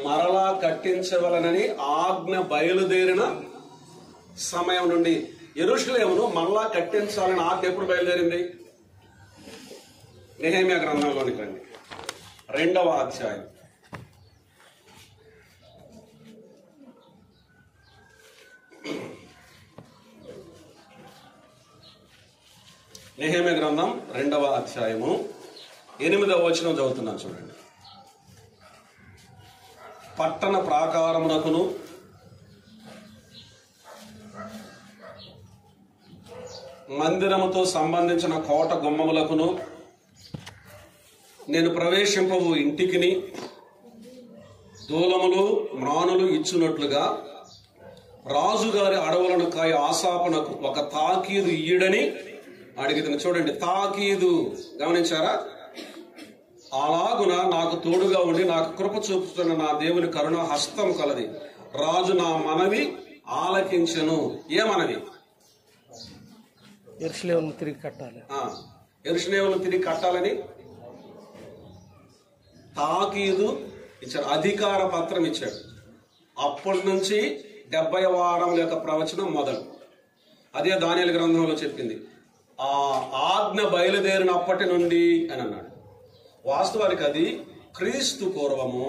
మరలా కట్టించవలనని ఆజ్ఞ బయలుదేరిన సమయం నుండి. యెరూషలేమును మరలా కట్టించాలని ఆజ్ఞ ఎప్పుడు బయలుదేరింది? నెహెమ్యా గ్రంథంలోనికి రండి. 2వ అధ్యాయం. నెహెమ్యా గ్రంథం 2వ అధ్యాయము 8వ వచనం చదువుతున్నాను చూడండి. పట్టణ ప్రాకారమునకును మందిరముతో సంబంధించిన కోట గుమ్మములకును నేను ప్రవేశింపవు ఇంటికిని దూలములు మ్రానులు ఇచ్చునట్లుగా రాజుగారి అడవులను కాయ ఆసాపునకు ఒక తాకీదు ఇయ్యడని అడిగితే. చూడండి, తాకీదు గమనించారా? అలాగున నాకు తోడుగా ఉండి నాకు కృప చూపుతున్న నా దేవుని కరుణ హస్తం కలది. రాజు నా మనవి ఆలకించెను. ఏ మనవి? యెరూషలేమును తిరిగి కట్టాలి. యెరూషలేమును తిరిగి కట్టాలని తాకీదు ఇచ్చాడు, అధికార పత్రం ఇచ్చాడు. అప్పటి నుంచి 70 వారముల యొక్క ప్రవచనం మొదలు. అదే దానియేలు గ్రంథంలో చెప్పింది. ఆ ఆజ్ఞ బయలుదేరినప్పటి నుండి అని అన్నాడు. వాస్తవానికి అది క్రీస్తు పూర్వము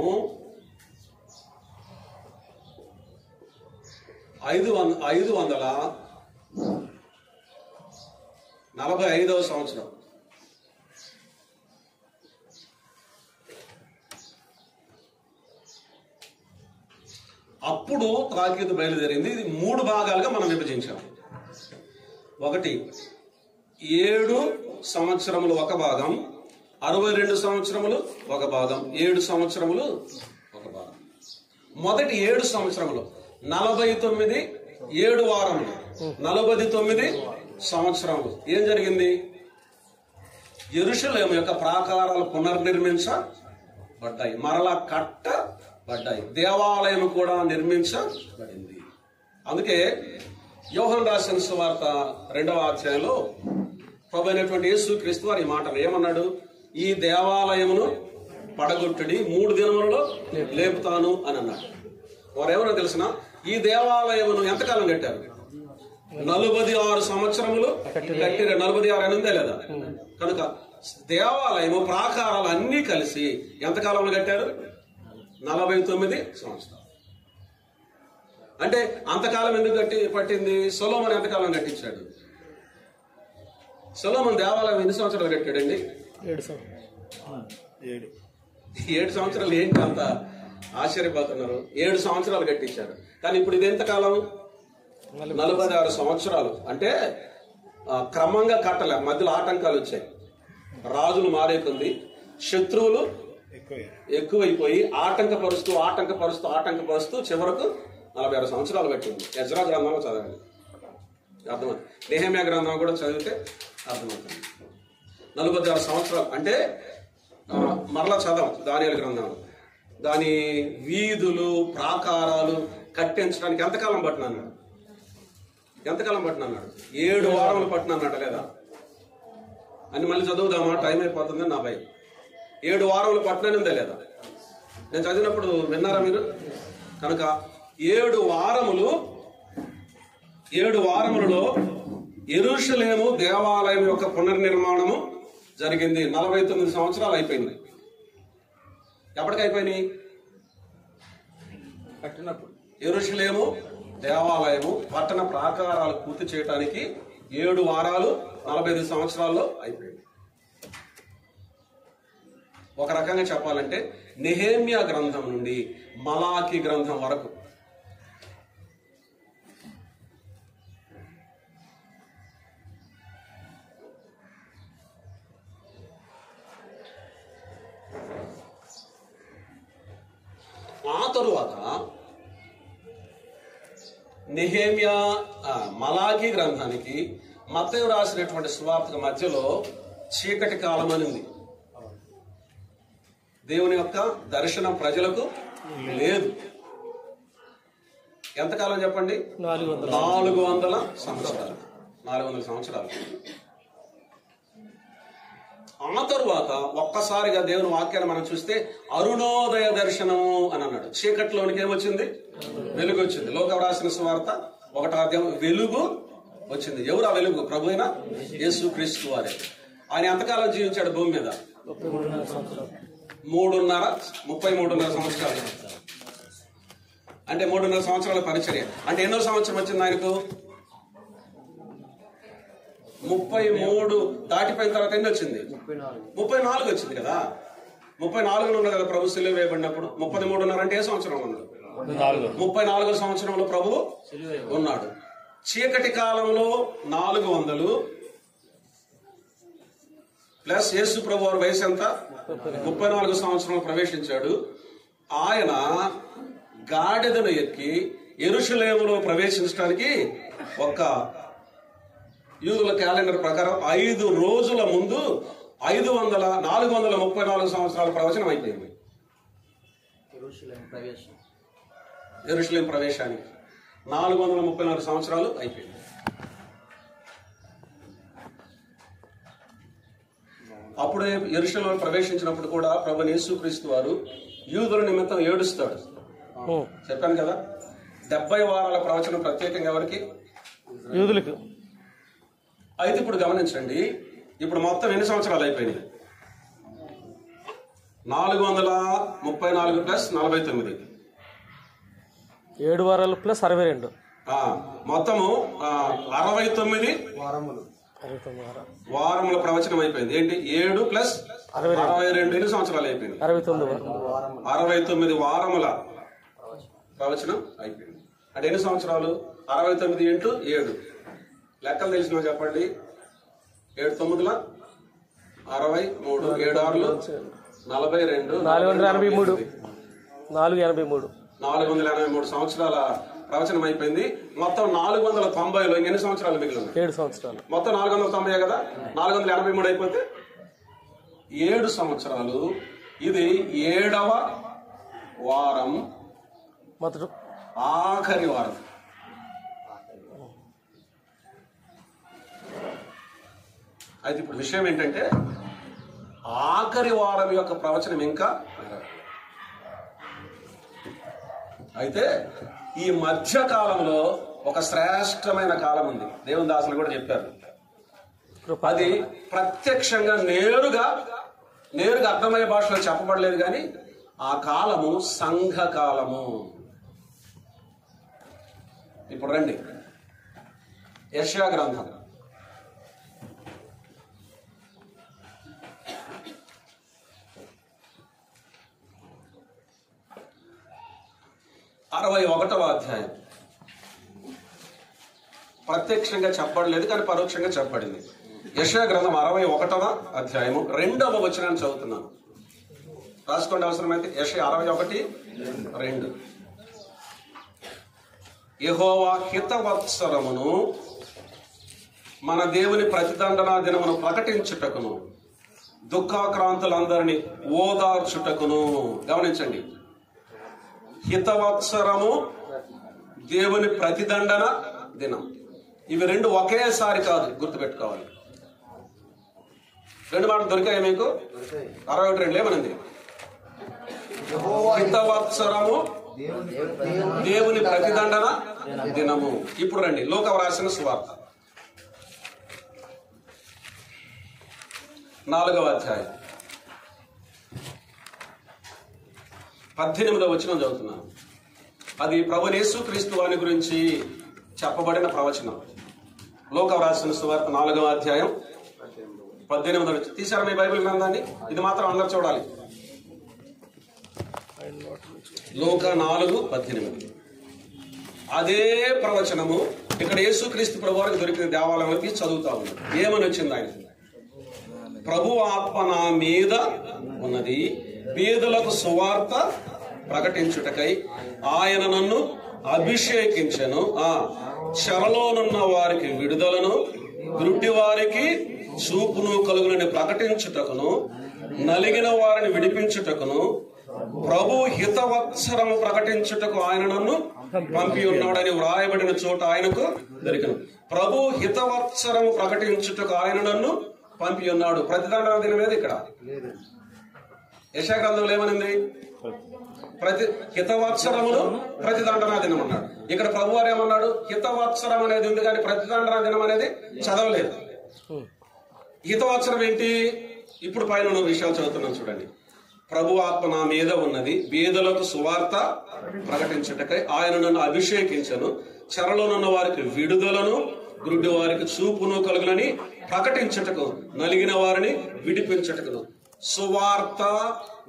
545వ సంవత్సరం. అప్పుడు తాకీదు బయలుదేరింది. ఇది 3 భాగాలుగా మనం విభజించాం. ఒకటి 7 సంవత్సరములు ఒక భాగం, 62 సంవత్సరములు ఒక భాగం, 7 సంవత్సరములు ఒక భాగం. మొదటి 7 సంవత్సరములు 49 7 వారములు 49 సంవత్సరములు ఏం జరిగింది? యెరూషలేము యొక్క ప్రాకారాలు పునర్నిర్మించబడ్డాయి, మరలా కట్టబడ్డాయి, దేవాలయం కూడా నిర్మించబడింది. అందుకే యోహాను రాసిన సువార్త 2వ అధ్యాయంలో ప్రభువైనటువంటి యేసుక్రీస్తు వారు ఈ మాటలు ఏమన్నాడు? ఈ దేవాలయమును పడగొట్టుడి, 3 దినములలో లేపుతాను అని అన్నాడు. వారు ఎవరో తెలిసిన ఈ దేవాలయమును ఎంతకాలం కట్టారు? 46 సంవత్సరములు కట్టిన. 46 అని ఉందే లేదా? కనుక దేవాలయము ప్రాకారాలు అన్ని కలిసి ఎంతకాలంలో కట్టారు? 49 సంవత్సరాలు. అంటే అంతకాలం ఎందుకు పట్టింది? సొలొమోను ఎంతకాలం కట్టించాడు? సొలొమోను దేవాలయం ఎన్ని సంవత్సరాలు కట్టాడండి? 7 సంవత్సరాలు. ఏంటి అంత ఆశ్చర్యపోతున్నారు? 7 సంవత్సరాలు కట్టించాడు. కానీ ఇప్పుడు ఇది ఎంత కాలం? 46 సంవత్సరాలు. అంటే క్రమంగా కట్టలే, మధ్యలో ఆటంకాలు వచ్చాయి, రాజులు మారేకుంది, శత్రువులు ఎక్కువైపోయి ఆటంకపరుస్తూ చివరకు 46 సంవత్సరాలు పట్టింది. ఎజ్రా గ్రంథంలో చదవండి, అర్థమవుతుంది. నెహెమ్యా గ్రంథం కూడా చదివితే అర్థమవుతుంది. 46 సంవత్సరాలు అంటే మరలా చదవం దానియేలు గ్రంథంలో. దాని వీధులు ప్రాకారాలు కట్టించడానికి ఎంతకాలం పట్టినన్నాడు? 7 వారములు పట్టినన్నాడు లేదా అని మళ్ళీ చదువుదామా? టైం అయిపోతుంది నా భయం. 7 వారములు పట్టినని ఉందా లేదా? నేను చదివినప్పుడు విన్నారా మీరు? కనుక 7 వారములలో యెరూషలేము దేవాలయం యొక్క పునర్నిర్మాణము జరిగింది. 49 సంవత్సరాలు అయిపోయింది. ఎప్పటికైపోయినాయి? కట్టినప్పుడు. యెరూషలేము దేవాలయము పట్టణ ప్రాకారాలు పూర్తి చేయడానికి 7 వారాలు 45 సంవత్సరాల్లో అయిపోయింది. ఒక రకంగా చెప్పాలంటే నెహెమ్యా గ్రంథం నుండి మలాకి గ్రంథం వరకు ఆ తరువాత నెహెమ్యా మలాకి గ్రంథానికి మత్తయి రాసినటువంటి సువార్త మధ్యలో చీకటి కాలం అని ఉంది. దేవుని యొక్క దర్శనం ప్రజలకు లేదు. ఎంతకాలం చెప్పండి? 400 సంవత్సరాలు. 400 సంవత్సరాలు. ఆ తరువాత ఒక్కసారిగా దేవుని వాక్యాన్ని మనం చూస్తే అరుణోదయ దర్శనము అని అన్నాడు. చీకట్లోనికి ఏమొచ్చింది? వెలుగు వచ్చింది. లోక రాసిన సువార్త 1వ అధ్యాయం వెలుగు వచ్చింది. ఎవరు ఆ వెలుగు? ప్రభు అయిన యేసుక్రీస్తు వారే. ఆయన ఎంతకాలం జీవించాడు భూమి మీద? 33.5 సంవత్సరాలు. అంటే 3.5 సంవత్సరాల పరిచర్య. అంటే ఎన్నో సంవత్సరం వచ్చింది ఆయనకు? 33 దాటిపోయిన తర్వాత ఎన్ని వచ్చింది? 34 వచ్చింది కదా. 34 ఉన్నది కదా ప్రభు సిలువ వేయబడినప్పుడు. 33 అంటే ఏ సంవత్సరం ఉన్నాడు? 34 సంవత్సరంలో ప్రభు ఉన్నాడు. చీకటి కాలంలో 400 ప్లస్ యేసు ప్రభు వారి వయసు ఎంత? 34 సంవత్సరంలో ప్రవేశించాడు. ఆయన గాడిదను ఎక్కి యెరూషలేములో ప్రవేశించడానికి ఒక యూదుల క్యాలెండర్ ప్రకారం 5 రోజుల ముందు 434 సంవత్సరాల ప్రవచనం అయిపోయింది. యెరూషలేం ప్రవేశానికి 434 సంవత్సరాలు అయిపోయింది. అప్పుడే యెరూషలేం ప్రవేశించినప్పుడు కూడా ప్రభువైన యేసుక్రీస్తు వారు యూదుల నిమిత్తం ఏడుస్తాడు. చెప్పాను కదా, 70 వారాల ప్రవచనం ప్రత్యేకంగా ఎవరికి? యూదులకు. అయితే ఇప్పుడు గమనించండి, ఇప్పుడు మొత్తం ఎన్ని సంవత్సరాలు అయిపోయినాయి? 434 ప్లస్ 49, 7 వారాలు ప్లస్ 62, మొత్తము 69 వారముల ప్రవచనం అయిపోయింది. ఏంటి? 7 ప్లస్ 62 ఎన్ని సంవత్సరాలు అయిపోయింది? 69 వారముల ప్రవచనం అయిపోయింది. అంటే ఎన్ని సంవత్సరాలు? 69 ఇంటూ 7. లెక్కలు తెలిసిన చెప్పండి. 7 9 63, 7 6 42, 483 సంవత్సరాల ప్రవచనం అయిపోయింది. మొత్తం 490లో ఎన్ని సంవత్సరాలు మిగిలిన? 7 సంవత్సరాలు. మొత్తం 490 కదా. 483 అయిపోతే 7 సంవత్సరాలు. ఇది 7వ వారం, మొదటి ఆఖరి వారం. అయితే ఇప్పుడు విషయం ఏంటంటే, ఆఖరి వారం యొక్క ప్రవచనం ఇంకా అయితే ఈ మధ్య కాలంలో ఒక శ్రేష్టమైన కాలం ఉంది. దేవుని దాసులు కూడా చెప్పారు. అది ప్రత్యక్షంగా నేరుగా అర్థమయ్యే భాషలో చెప్పబడలేదు, కానీ ఆ కాలము సంఘ కాలము. ఇప్పుడు రండి, యెషయా గ్రంథం 61వ అధ్యాయం. ప్రత్యక్షంగా చెప్పబడలేదు, కానీ పరోక్షంగా చెప్పబడింది. యెషయా గ్రంథం 61వ అధ్యాయము 2వ వచనాన్ని చదువుతున్నాను. రాసుకోండి అవసరమైతే. యెషయా 61:2. యెహోవా హితవత్సరమును మన దేవుని ప్రతిదండనా దినమును ప్రకటించుటకును దుఃఖాక్రాంతులందరినీ ఓదార్చుటకును. గమనించండి, హితవత్సరము, దేవుని ప్రతిదండన దినం. ఇవి రెండు ఒకేసారి కాదు, గుర్తుపెట్టుకోవాలి. 2 మాటలు దొరికాయి మీకు? 61:2 ఏమనింది? హితవత్సరము, దేవుని ప్రతిదండన దినము. ఇప్పుడు రండి, లోక రాసిన సువార్త 4వ అధ్యాయం 18వ వచనం చదువుతున్నాను. అది ప్రభువైన యేసుక్రీస్తు వారి గురించి చెప్పబడిన ప్రవచనం. లోక రాసిన సువార్త 4వ అధ్యాయం 18వ వచనం. తీశారా మీ బైబిల్ గ్రంథాన్ని? ఇది మాత్రం అందరు చూడాలి. లోక 4:18. అదే ప్రవచనము ఇక్కడ యేసుక్రీస్తు ప్రభు వారికి దొరికిన దేవాలయంలోకి చదువుతా ఉన్నాడు. ఏమని వచ్చింది ఆయన? ప్రభు ఆత్మ నా మీద ఉన్నది, బీదలకు సువార్త ప్రకటించుటకై ఆయన నన్ను అభిషేకించెను. చెరలోనున్న వారికి విడుదలను, గుడ్డి వారికి చూపును కలుగునని ప్రకటించుటకును, నలిగిన వారిని విడిపించుటకును, ప్రభు హితవత్సరము ప్రకటించుటకు ఆయన నన్ను పంపి ఉన్నాడని వ్రాయబడిన చోట ఆయనకు దొరికను. ప్రభు హితవత్సరము ప్రకటించుటకు ఆయన నన్ను పంపి ఉన్నాడు. ప్రతిదండన దినం మీద ఇక్కడ యెషయా గ్రంథంలో ఏమనింది? హితవత్సరమును ప్రతిదండనా దినం అన్నాడు. ఇక్కడ ప్రభు వారు ఏమన్నాడు? హితవత్సరం అనేది ఉంది, కానీ ప్రతిదండనా దినం అనేది చదవలేదు. హితవత్సరం ఏంటి? ఇప్పుడు పైన విషయాలు చదువుతున్నాను చూడండి. ప్రభు ఆత్మ నా మీద ఉన్నది, బీదలకు సువార్త ప్రకటించుటకై ఆయన నన్ను అభిషేకించను, చెరలోనున్న వారికి విడుదలను, గుడ్డి వారికి చూపును కలుగునని ప్రకటించుటకు, నలిగిన వారిని విడిపించుటకును. సువార్త,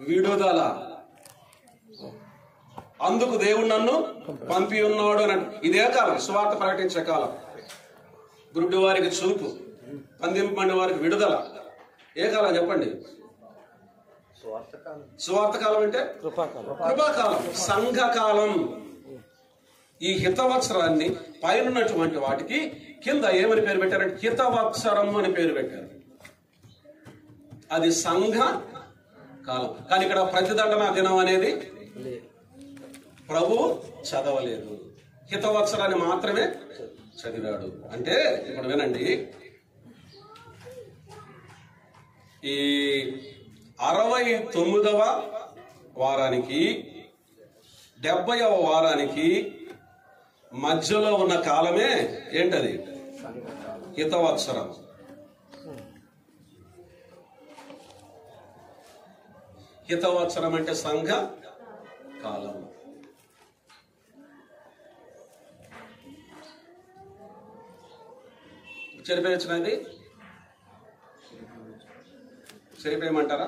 విడుదల. అందుకు దేవుడు నన్ను పంపి ఉన్నాడు అని. ఇదే కాలం, సువార్త ప్రకటించే కాలం. గుడ్డి వారికి చూపు, పందింపబడిన వారికి విడుదల. ఏ కాలం చెప్పండి? సువార్త కాలం అంటే కృపాకాలం, సంఘకాలం. ఈ హితవత్సరాన్ని పైనటువంటి వాటికి కింద ఏమని పేరు పెట్టారంటే హితవత్సరం అని పేరు పెట్టారు. అది సంఘ కాలం. కానీ ఇక్కడ ప్రతిదండన దినం అనేది ప్రభు చదవలేదు, హితవత్సరాన్ని మాత్రమే చదివాడు. అంటే ఇప్పుడు వినండి, ఈ 69వ వారానికి 70వ వారానికి మధ్యలో ఉన్న కాలమే ఏంటది? హితవత్సరం. హితవత్సరం అంటే సంఘ కాలం. చెరిపేయచ్చునండి? చెరిపేయమంటారా?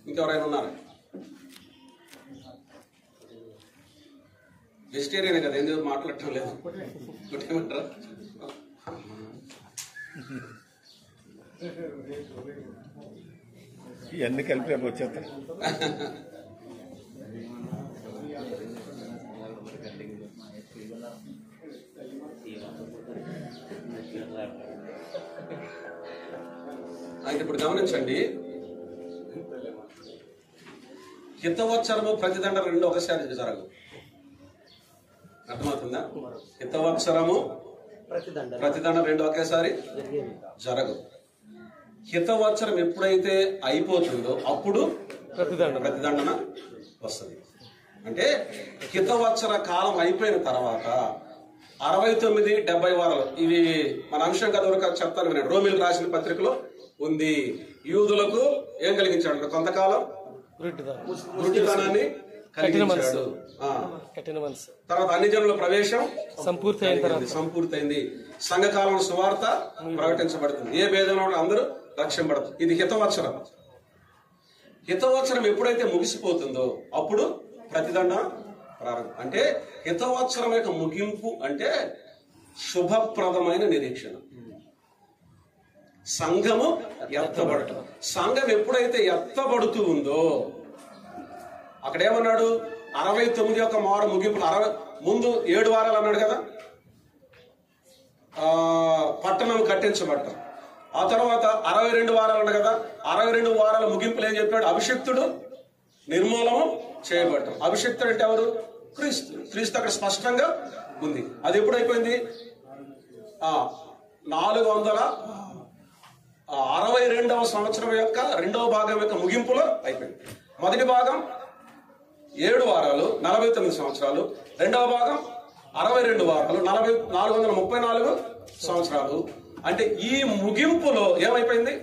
ఇంకెవరైనా ఉన్నారా? వెజిటేరియన్ కదా, ఎందుకు మాట్లాడటం లేదు? కొట్టేయమంటారా? ఇవన్నీ కలిపి వచ్చేస్తాయి. అయితే ఇప్పుడు గమనించండి, హితవత్సరము ప్రతిదండ రెండు ఒకసారి జరగదు. అర్థమవుతుందా? హితవత్సరము ప్రతిదండ రెండు ఒకేసారి జరగదు. హితవత్సరం ఎప్పుడైతే అయిపోతుందో అప్పుడు ప్రతిదండన వస్తుంది. అంటే హితవత్సర కాలం అయిపోయిన తర్వాత 69-70 వారాలు, ఇవి మన అంశం కదా చెప్తాను వినండి. రోమిల్ రాసిన పత్రికలో ఉంది. యూదులకు ఏం కలిగించాడు? కొంతకాలం వృట్టితనాన్ని కలిగించాడు. తర్వాత అన్ని జనుల ప్రవేశం సంపూర్తయింది. సంఘకాలం సువార్త ప్రకటించబడుతుంది. ఏ భేదంలో అందరూ లక్ష్యం పడుతుంది. ఇది హితవత్సరం. హితవత్సరం ఎప్పుడైతే ముగిసిపోతుందో అప్పుడు ప్రతిదండ ప్రారంభం. అంటే హితవత్సరం యొక్క ముగింపు అంటే శుభప్రదమైన నిరీక్షణ. సంఘము ఎత్తబడటం. సంఘం ఎప్పుడైతే ఎత్తబడుతూ ఉందో, అక్కడ ఏమన్నాడు? 69 యొక్క మారు ముగింపు. ముందు 7 వారాలు అన్నాడు కదా, పట్టణం కట్టించబడటం. ఆ తర్వాత 62 వారాలు అన్నాడు కదా, 62 వారాల ముగింపులు ఏం చెప్పాడు? అభిషిక్తుడు నిర్మూలనం చేయబడటం. అభిషిక్తుడు అంటే ఎవరు? క్రీస్తు. క్రీస్తు అక్కడ స్పష్టంగా ఉంది. అది ఎప్పుడైపోయింది? 462వ సంవత్సరం యొక్క 2వ భాగం యొక్క ముగింపులో అయిపోయింది. మొదటి భాగం 7 వారాలు 49 సంవత్సరాలు, 2వ భాగం 62 వారాలు 434 సంవత్సరాలు. అంటే ఈ ముగింపులో ఏమైపోయింది?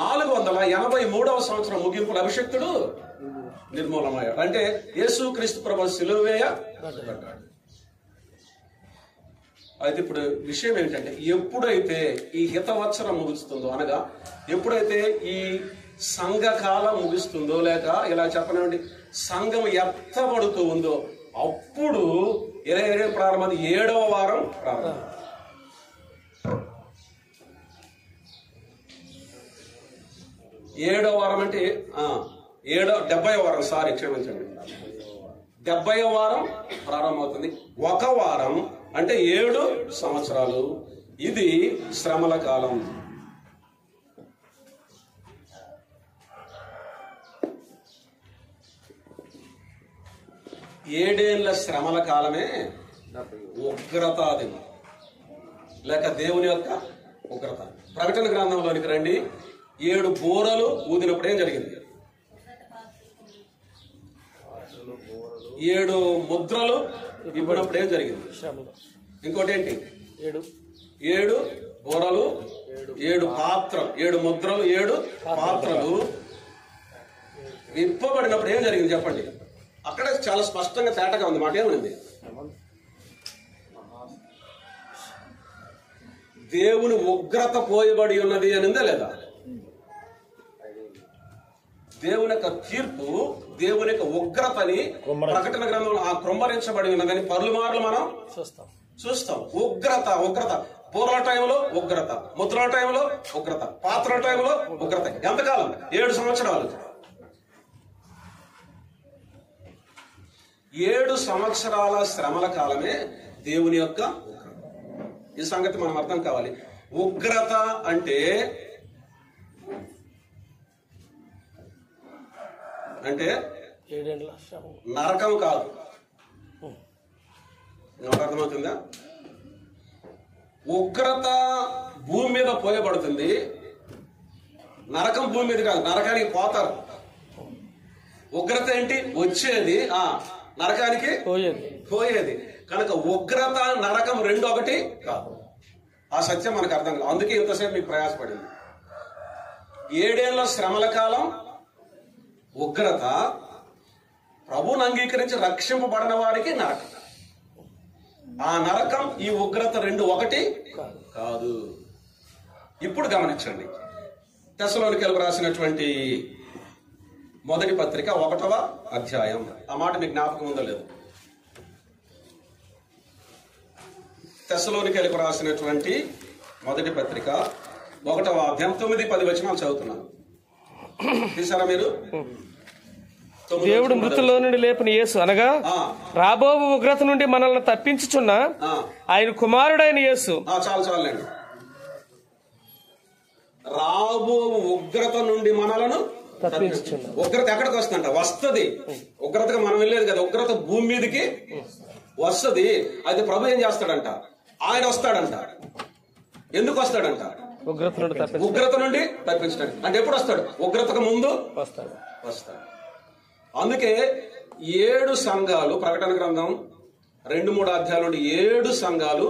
483వ సంవత్సరం ముగింపులో అభిషిక్తుడు నిర్మూలమయ్యాడు. అంటే యేసు క్రీస్తు ప్రభు శిలువ వేయబడ్డాడు. అయితే ఇప్పుడు విషయం ఏంటంటే, ఎప్పుడైతే ఈ హితవత్సరం ముగుస్తుందో, అనగా ఎప్పుడైతే ఈ సంఘకాలం ముగుస్తుందో, లేక ఇలా చెప్పనివ్వండి, సంఘం ఎత్తబడుతూ ఉందో, అప్పుడు 20 ప్రారంభం 7వ వారం ప్రారంభం. ఏడవ వారం అంటే 70వ వారం, క్షమించండి, 70వ వారం ప్రారంభమవుతుంది. ఒక వారం అంటే 7 సంవత్సరాలు. ఇది శ్రమల కాలం. ఏడేళ్ల శ్రమల కాలమే ఉగ్రతాది, లేక దేవుని యొక్క ఉగ్రత. ప్రకటన గ్రంథంలోనికి రండి. 7 బూరలు ఊదినప్పుడు ఏం జరిగింది? 7 ముద్రలు ఇవ్వనప్పుడు ఏం జరిగింది? ఇంకోటి ఏంటి? 7 బూరలు, 7 పాత్రలు, 7 ముద్రలు, 7 పాత్రలు విప్పబడినప్పుడు ఏం జరిగింది చెప్పండి? అక్కడ చాలా స్పష్టంగా తేటగా ఉంది. మాట ఏమైంది? దేవుని ఉగ్రత పోయబడి ఉన్నది అనిందా లేదా? దేవుని యొక్క తీర్పు, దేవుని యొక్క ఉగ్రతని ప్రకటన గ్రంథంలో కృంభరించబడి ఉన్నదని పలుమార్లు మనం చూస్తాం. ఉగ్రత. బూరల టైంలో ఉగ్రత, ముద్రల టైంలో ఉగ్రత, పాత్రల టైంలో ఉగ్రత. ఎంతకాలం? 7 సంవత్సరాలు. 7 సంవత్సరాల శ్రమల కాలమే దేవుని యొక్క ఉగ్రత. ఈ సంగతి మనం అర్థం కావాలి. ఉగ్రత అంటే నరకం కాదు. అర్థమవుతుందా? ఉగ్రత భూమి మీద పోయబడుతుంది, నరకం భూమి మీద కాదు. నరకానికి పోతారు. ఉగ్రత ఏంటి? వచ్చేది నరకానికి పోయేది. కనుక ఉగ్రత నరకం రెండు ఒకటి కాదు. ఆ సత్యం మనకు అర్థం కాదు. అందుకే ఇంతసేపు మీకు ప్రయాసపడింది. 7 ఏళ్ల శ్రమల కాలం ఉగ్రత, ప్రభువుని అంగీకరించి రక్షింపబడిన వారికి నరకం. ఆ నరకం ఈ ఉగ్రత రెండు ఒకటి కాదు. ఇప్పుడు గమనించండి, తెస్సలోనికీయులకు రాసినటువంటి మొదటి పత్రిక 1వ అధ్యాయం. ఆ మాట మీకు జ్ఞాపకం ఉందో లేదు? తెస్సలోనికీయులకు రాసినటువంటి మొదటి పత్రిక 1వ అధ్యాయం 9-10 వచనాలు చదువుతున్నాను. తీసారా మీరు? దేవుడు మృతుల్లో నుండి లేపిన యేసు అనగా రాబో ఉగ్రత నుండి మనల్ని తప్పించుచున్న ఆయన కుమారుడైన యేసు. చాలండి. రాబో ఉగ్రత నుండి మనలను తప్పించుచున్న. ఉగ్రత ఎక్కడికి వస్తుందంట? వస్తుంది. ఉగ్రతగా మనం వెళ్ళేది కదా, ఉగ్రత భూమి మీదకి వస్తుంది. అయితే ప్రభు ఏం చేస్తాడంట? ఆయన వస్తాడంట. ఎందుకు వస్తాడంట? ఉగ్రత నుండి తప్పించడానికి. అంటే ఎప్పుడు వస్తాడు? ఉగ్రతకు ముందు వస్తాడు. అందుకే 7 సంఘాలు, ప్రకటన గ్రంథం 2-3 అధ్యాయాల నుండి 7 సంఘాలు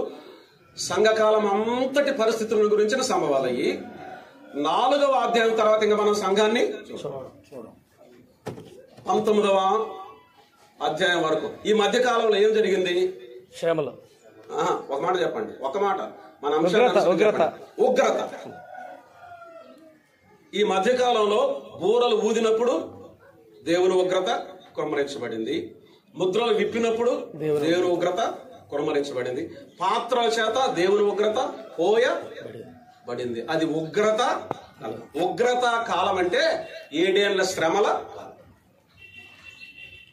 సంఘకాలం అంతటి పరిస్థితుల గురించిన సంభవాలయ్యి 4వ అధ్యాయం తర్వాత ఇంకా మనం సంఘాన్ని 19వ అధ్యాయం వరకు ఈ మధ్య కాలంలో ఏం జరిగింది? శ్రమలు. ఒక మాట చెప్పండి, ఒక మాట మన ఉగ్రత. ఈ మధ్య కాలంలో బూరలు ఊదినప్పుడు దేవుని ఉగ్రత కుమ్మరించబడింది. ముద్రలు విప్పినప్పుడు దేవుని ఉగ్రత కుమ్మరించబడింది. పాత్రల చేత దేవుని ఉగ్రత పోయబడింది. అది ఉగ్రత కాలం అంటే 7 ఏళ్ల శ్రమల.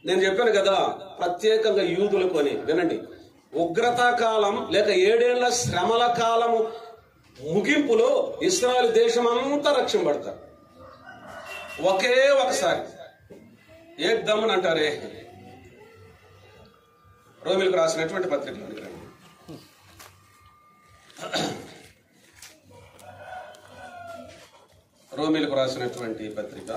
నేను చెప్పాను కదా, ప్రత్యేకంగా యూదులు కొని వినండి. ఉగ్రత కాలం లేక 7 ఏళ్ల శ్రమల కాలము ముగింపులో ఇశ్రాయేలు దేశం అంతా రక్షింపబడతారు ఒకే ఒకసారి. ఏకదమ్మని అంటారే. రోమిలకు రాసినటువంటి పత్రికలో రోమిలకు రాసినటువంటి పత్రిక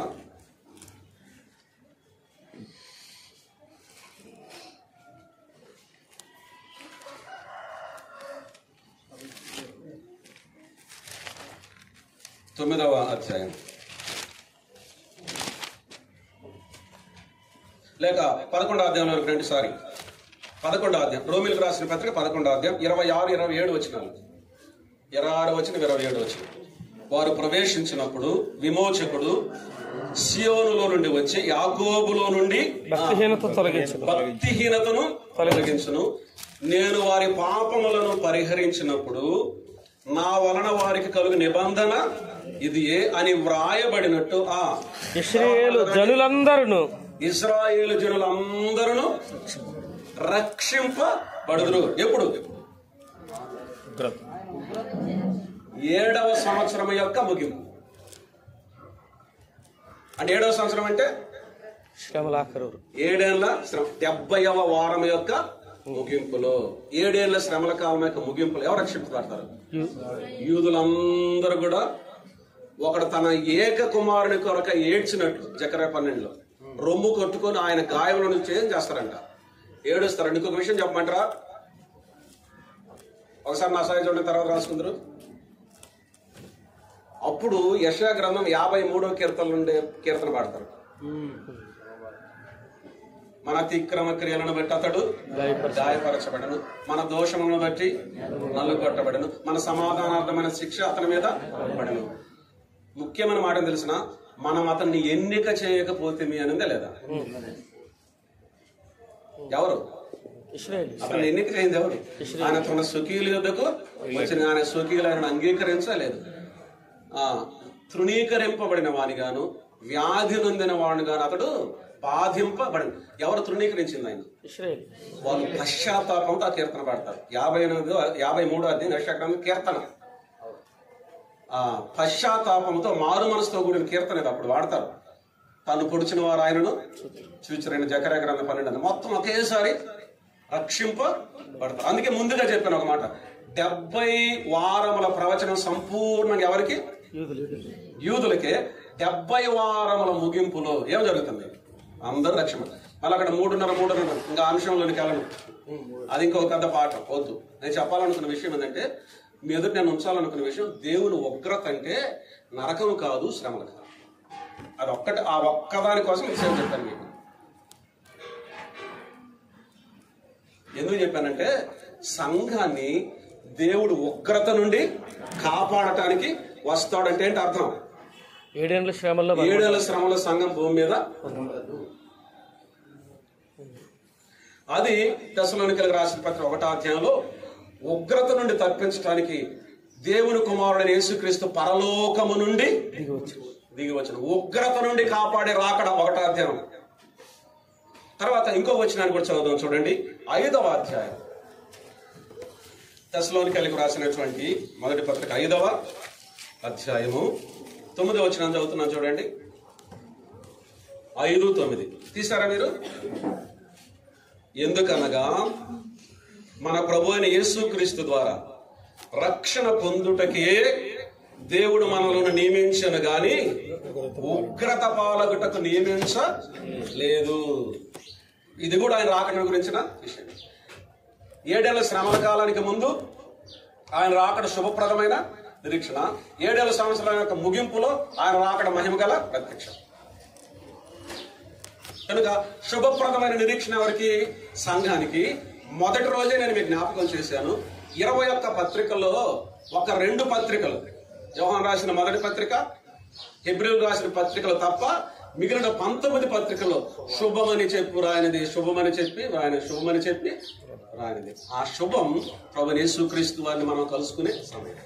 9వ అధ్యాయం లేక 11వ అధ్యాయంలో రండి. 11వ అధ్యాయం రోమిలకు రాసిన పత్రిక 11వ అధ్యాయం 26-27 వచనాలు. 26 వచనం 27 వచనం. వారు ప్రవేశించినప్పుడు విమోచకుడు సియోనులో నుండి వచ్చి యాకోబులో నుండి భక్తిహీనతను తొలగించును. నేను వారి పాపములను పరిహరించినప్పుడు నా వలన వారికి కలుగు నిబంధన ఇది అని వ్రాయబడినట్టు ఇశ్రాయేలు జనులందరూ రక్షింపబడుదురు. ఎప్పుడు? 7వ సంవత్సరం యొక్క ముగింపు. అంటే 7వ సంవత్సరం అంటే 7 ఏళ్ల శ్రమ, 70వ వారం యొక్క ముగింపులో 7 ఏళ్ల శ్రమల కాలం యొక్క ముగింపులో ఎవరు రక్షింపబడతారు? యూదులందరూ కూడా. ఒకడు తన ఏక కుమారుని కొరక ఏడ్చినట్టు జకర్యా 12లో రొమ్ము కొట్టుకొని ఆయన గాయముల నుంచి ఏం చేస్తారంట? ఏడుస్తారంట. ఇంకొక విషయం చెప్పమంటారా? ఒకసారి నా సాయి చూడండి, తర్వాత రాసుకుందరు. అప్పుడు యెషయా గ్రంథం 53వ కీర్తన నుండి కీర్తన పాడతారు. మన అతిక్రమ క్రియలను బట్టి అతడు గాయపరచబడను, మన దోషములను బట్టి నలుగొట్టబడను, మన సమాధానార్థమైన శిక్ష అతని మీద పడను. ముఖ్యమైన మాట తెలిసిన, మనం అతన్ని ఎన్నిక చేయకపోతే మీ అనిందా లేదా? ఎవరు అతన్ని ఎన్నిక చేయింది? ఎవరు? ఆయన తన స్వకీయుల యొద్దకు వచ్చిన ఆయన స్వకీయులు ఆయన అంగీకరించలేదు. తృణీకరింపబడిన వానిగాను వ్యాధి నొందిన వాడిని గాను అతడు బాధింపబడి. ఎవరు తృణీకరించింది? ఆయన. వాళ్ళు పశ్చాత్తాపంతో ఆ కీర్తన పాడతారు. 53వ అధ్యాయం యెషయా కీర్తన. పశ్చాత్తాపంతో మారు మనసుతో కూడిన కీర్తన ఇది అప్పుడు వాడతారు. తను పొడిచిన వారు ఆయనను చూచిరైన జకర్యా గ్రంథం 12 మొత్తం ఒకేసారి రక్షింపబడతారు. అందుకే ముందుగా చెప్పాను ఒక మాట, 70 వారముల ప్రవచనం సంపూర్ణంగా ఎవరికి? యూదులకే. 70 వారముల ముగింపులో ఏం జరుగుతుంది? అందరూ రక్షింపబడతారు. మళ్ళీ అక్కడ 3:30 ఇంకా అంశంలోనికి వెళ్ళను, అది ఇంకొక పెద్ద పాఠం వద్దు. నేను చెప్పాలనుకున్న విషయం ఏంటంటే, మీ ఎదుట నేను ఉంచాలనుకున్న విషయం, దేవుని ఉగ్రత అంటే నరకం కాదు, శ్రమలు కాదు. అది ఒక్కటి, ఆ ఒక్కదాని కోసం విషయం చెప్పాను మీకు. ఎందుకు చెప్పానంటే, సంఘాన్ని దేవుడు ఉగ్రత నుండి కాపాడటానికి వస్తాడంటే ఏంటి అర్థం? 7 ఏళ్ల శ్రమల్లో 7 ఏళ్ల శ్రమల సంఘం భూమి మీద. అది తెస్సలోనికీయులకు రాసిన పత్రిక 1వ అధ్యాయంలో ఉగ్రత నుండి తప్పించడానికి దేవుని కుమారుడైన యేసుక్రీస్తు పరలోకము నుండి దిగి వచ్చిన ఉగ్రత నుండి కాపాడే రాకడ 1వ అధ్యాయం. తర్వాత ఇంకో వచనాన్ని కూడా చదువుదాం చూడండి. 5వ అధ్యాయం తెస్సలోనికీయులకు రాసినటువంటి మొదటి పత్రిక 5వ అధ్యాయము 9వ వచనం చదువుతున్నాను చూడండి. 5:9 తీసారా మీరు? ఎందుకనగా మన ప్రభు అయిన యేసుక్రీస్తు ద్వారా రక్షణ పొందుటకే దేవుడు మనలను నియమించను గాని ఉగ్రత పాలగుటకు నియమించలేదు. ఇది కూడా ఆయన రాకడ గురించిన విషయం. 7 ఏళ్ల శ్రమల కాలానికి ముందు ఆయన రాకడ శుభప్రదమైన నిరీక్షణ, 7 ఏళ్ల సంవత్సరాల యొక్క ముగింపులో ఆయన రాకడ మహిమ గల ప్రత్యక్షం. కనుక శుభప్రదమైన నిరీక్షణ ఎవరికి? సంఘానికి. మొదటి రోజే నేను మీకు జ్ఞాపకం చేశాను, 21 పత్రికల్లో ఒక 2 పత్రికలు, యోహాను రాసిన మొదటి పత్రిక, హెబ్రీయులకు రాసిన పత్రికలు తప్ప మిగిలిన 19 పత్రికల్లో శుభమని చెప్పి రాయనిది, శుభమని చెప్పి రాయని, శుభమని చెప్పి రాయనిది. ఆ శుభం ప్రభువైన యేసుక్రీస్తు వారిని మనం కలుసుకునే సమయం.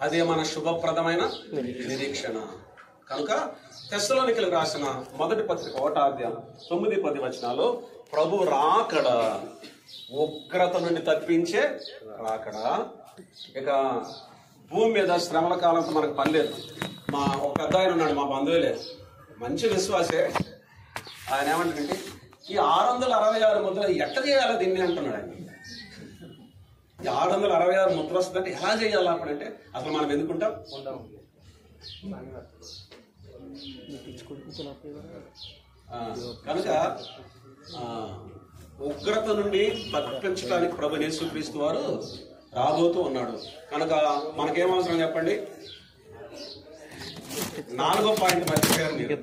అదే మన శుభప్రదమైన నిరీక్షణ. కనుక తెస్సలోనికీయులకు రాసిన మొదటి పత్రిక 1వ అధ్యాయం 9-10 వచనాలు ప్రభు రాకడ ఉగ్రత నుండి తప్పించే రాకడ. ఇక భూమి మీద శ్రమల కాలంతో మనకు పని లేదు. మా ఒక పెద్ద ఆయన ఉన్నాడు, మా బంధువులే, మంచి విశ్వాసే. ఆయన ఏమంటాడంటే, ఈ 666 ముద్రలు ఎట్ట చేయాలో దీన్ని అంటున్నాడు ఆయన. ఈ 666 ముద్ర వస్తుందంటే ఎలా చేయాలా అప్పుడంటే, అసలు మనం ఎందుకుంటాం? కనుక ఉగ్రత నుండి తప్పించడానికి ప్రభువైన యేసుక్రీస్తు వారు రాబోతూ ఉన్నాడు. కనుక మనకేం అవసరం చెప్పండి? 4వ పాయింట్ మర్చిపోయారు మీరు.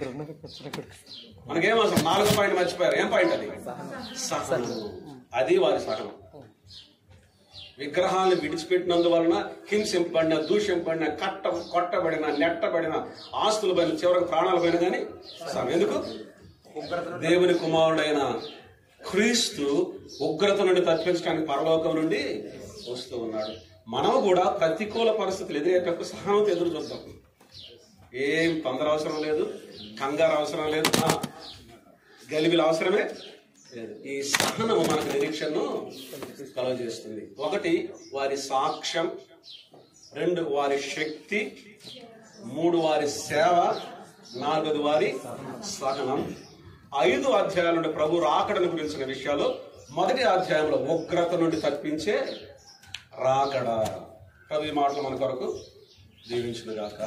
మనకేం అవసరం? 4వ పాయింట్ మర్చిపోయారు. ఏం పాయింట్ అది? సహనం. అది వారి సహనం. విగ్రహాలను విడిచిపెట్టినందువలన హింసింపడిన, దూషింపడిన, కొట్టబడిన, నెట్టబడిన, ఆస్తులు పైన, చివరికి ప్రాణాలు పైన కానీ ఎందుకు? దేవుని కుమారుడైన క్రీస్తు ఉగ్రత నుండి తప్పించడానికి పరలోకం నుండి వస్తూ ఉన్నాడు. మనం కూడా ప్రతికూల పరిస్థితులు ఎదురయ్యేటప్పుడు సహనంతో ఎదురు చూద్దాం. ఏం తొందర అవసరం లేదు, కంగారు అవసరం లేదు, గలిబిలు అవసరమే లేదు. ఈ సహనము మనకు నిరీక్షను కలుగజేస్తుంది. 1 వారి సాక్ష్యం, 2 వారి శక్తి, 3 వారి సేవ, 4 వారి సహనం. 5 అధ్యాయాల నుండి ప్రభు రాకడను గురించిన విషయాలు. మొదటి అధ్యాయంలో ఉగ్రత నుండి తప్పించే రాకడ. ప్రభు ఈ మాటలు మన కొరకు దీవించునుగాక.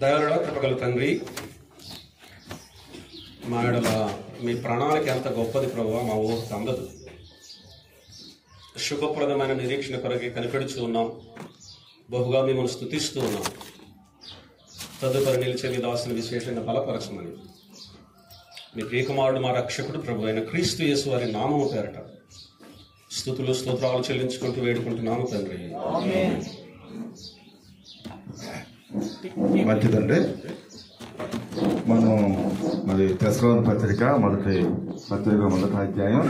దయగల కృపగల తండ్రి, మా ఎడల మీ ప్రణాళిక ఎంత గొప్పది ప్రభువా, మా ఊహకు అందదు. శుభప్రదమైన నిరీక్షణ కొరకే కనిపెడుచూ ఉన్నాం, బహుగా మిమ్మల్ని స్తుతిస్తూ ఉన్నాం. తదుపరి నిలిచే మీ దాసుని విశేషంగా బలపరచమని మీ ప్రియకుమారుడు మా రక్షకుడు ప్రభు అయిన క్రీస్తు యేసు వారి నామము పేరట స్తుతులు స్తోత్రాలు చెల్లించుకుంటూ వేడుకుంటున్నాము తండ్రి. మంచిదండి. మనం మరి తెస్సలోని పత్రిక మొదటి అధ్యాయం